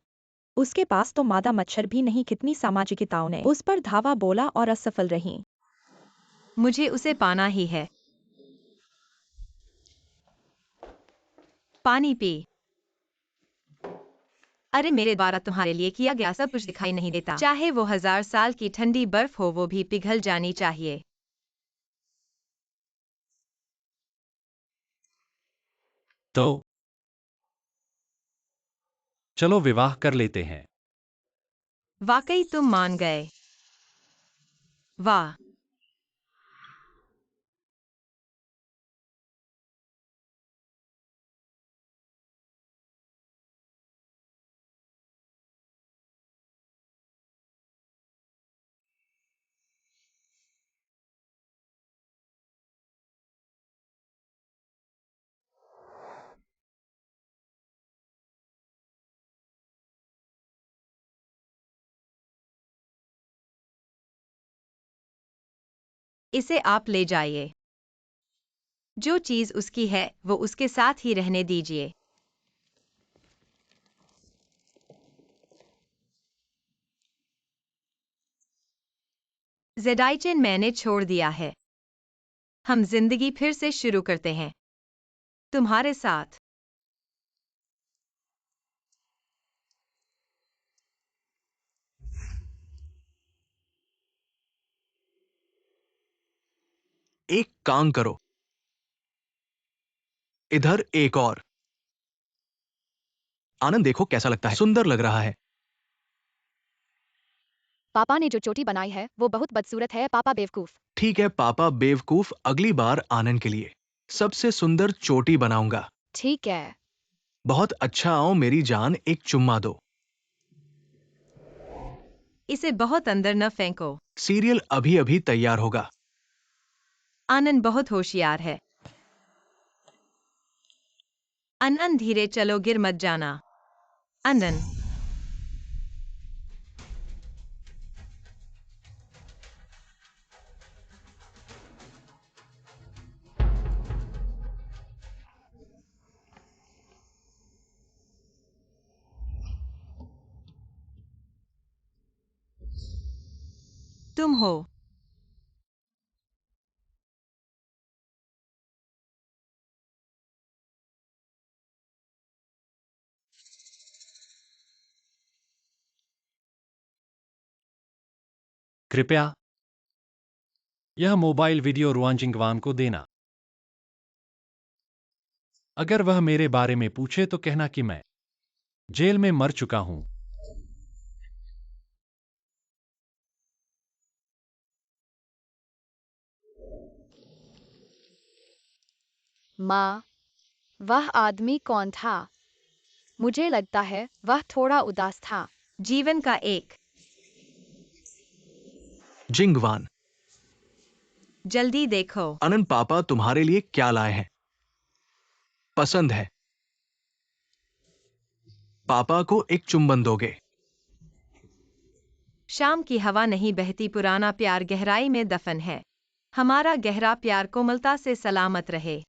Speaker 2: उसके पास तो मादा मच्छर भी नहीं। कितनी सामाजिकताओं ने उस पर धावा बोला और असफल रही।
Speaker 1: मुझे उसे पाना ही है। पानी पी। अरे, मेरे द्वारा तुम्हारे लिए किया गया सब कुछ दिखाई नहीं देता। चाहे वो 1000 साल की ठंडी बर्फ हो, वो भी पिघल जानी चाहिए।
Speaker 3: तो चलो विवाह कर लेते हैं।
Speaker 1: वाकई तुम मान गए? वाह। इसे आप ले जाइए। जो चीज उसकी है वो उसके साथ ही रहने दीजिए। जेडाइचेन, मैंने छोड़ दिया है। हम जिंदगी फिर से शुरू करते हैं तुम्हारे साथ।
Speaker 4: एक काम करो, इधर एक और। आनंद देखो कैसा लगता है, सुंदर लग रहा है।
Speaker 5: पापा ने जो चोटी बनाई है वो बहुत बदसूरत है, पापा बेवकूफ।
Speaker 4: ठीक है पापा बेवकूफ, अगली बार आनंद के लिए सबसे सुंदर चोटी बनाऊंगा।
Speaker 5: ठीक है।
Speaker 4: बहुत अच्छा, आओ मेरी जान, एक चुम्मा दो।
Speaker 1: इसे बहुत अंदर न फेंको।
Speaker 4: सीरियल अभी अभी तैयार होगा।
Speaker 1: आनंद बहुत होशियार है। अनन धीरे चलो, गिर मत जाना। अनन तुम हो।
Speaker 3: कृपया यह मोबाइल वीडियो रुआंजिंगवान को देना। अगर वह मेरे बारे में पूछे तो कहना कि मैं जेल में मर चुका हूं।
Speaker 5: माँ, वह आदमी कौन था? मुझे लगता है वह थोड़ा उदास था।
Speaker 1: जीवन का एक।
Speaker 4: जिंगवान।
Speaker 1: जल्दी देखो।
Speaker 4: अनंत पापा तुम्हारे लिए क्या लाए हैं, पसंद है? पापा को एक चुंबन दोगे?
Speaker 1: शाम की हवा नहीं बहती, पुराना प्यार गहराई में दफन है। हमारा गहरा प्यार कोमलता से सलामत रहे।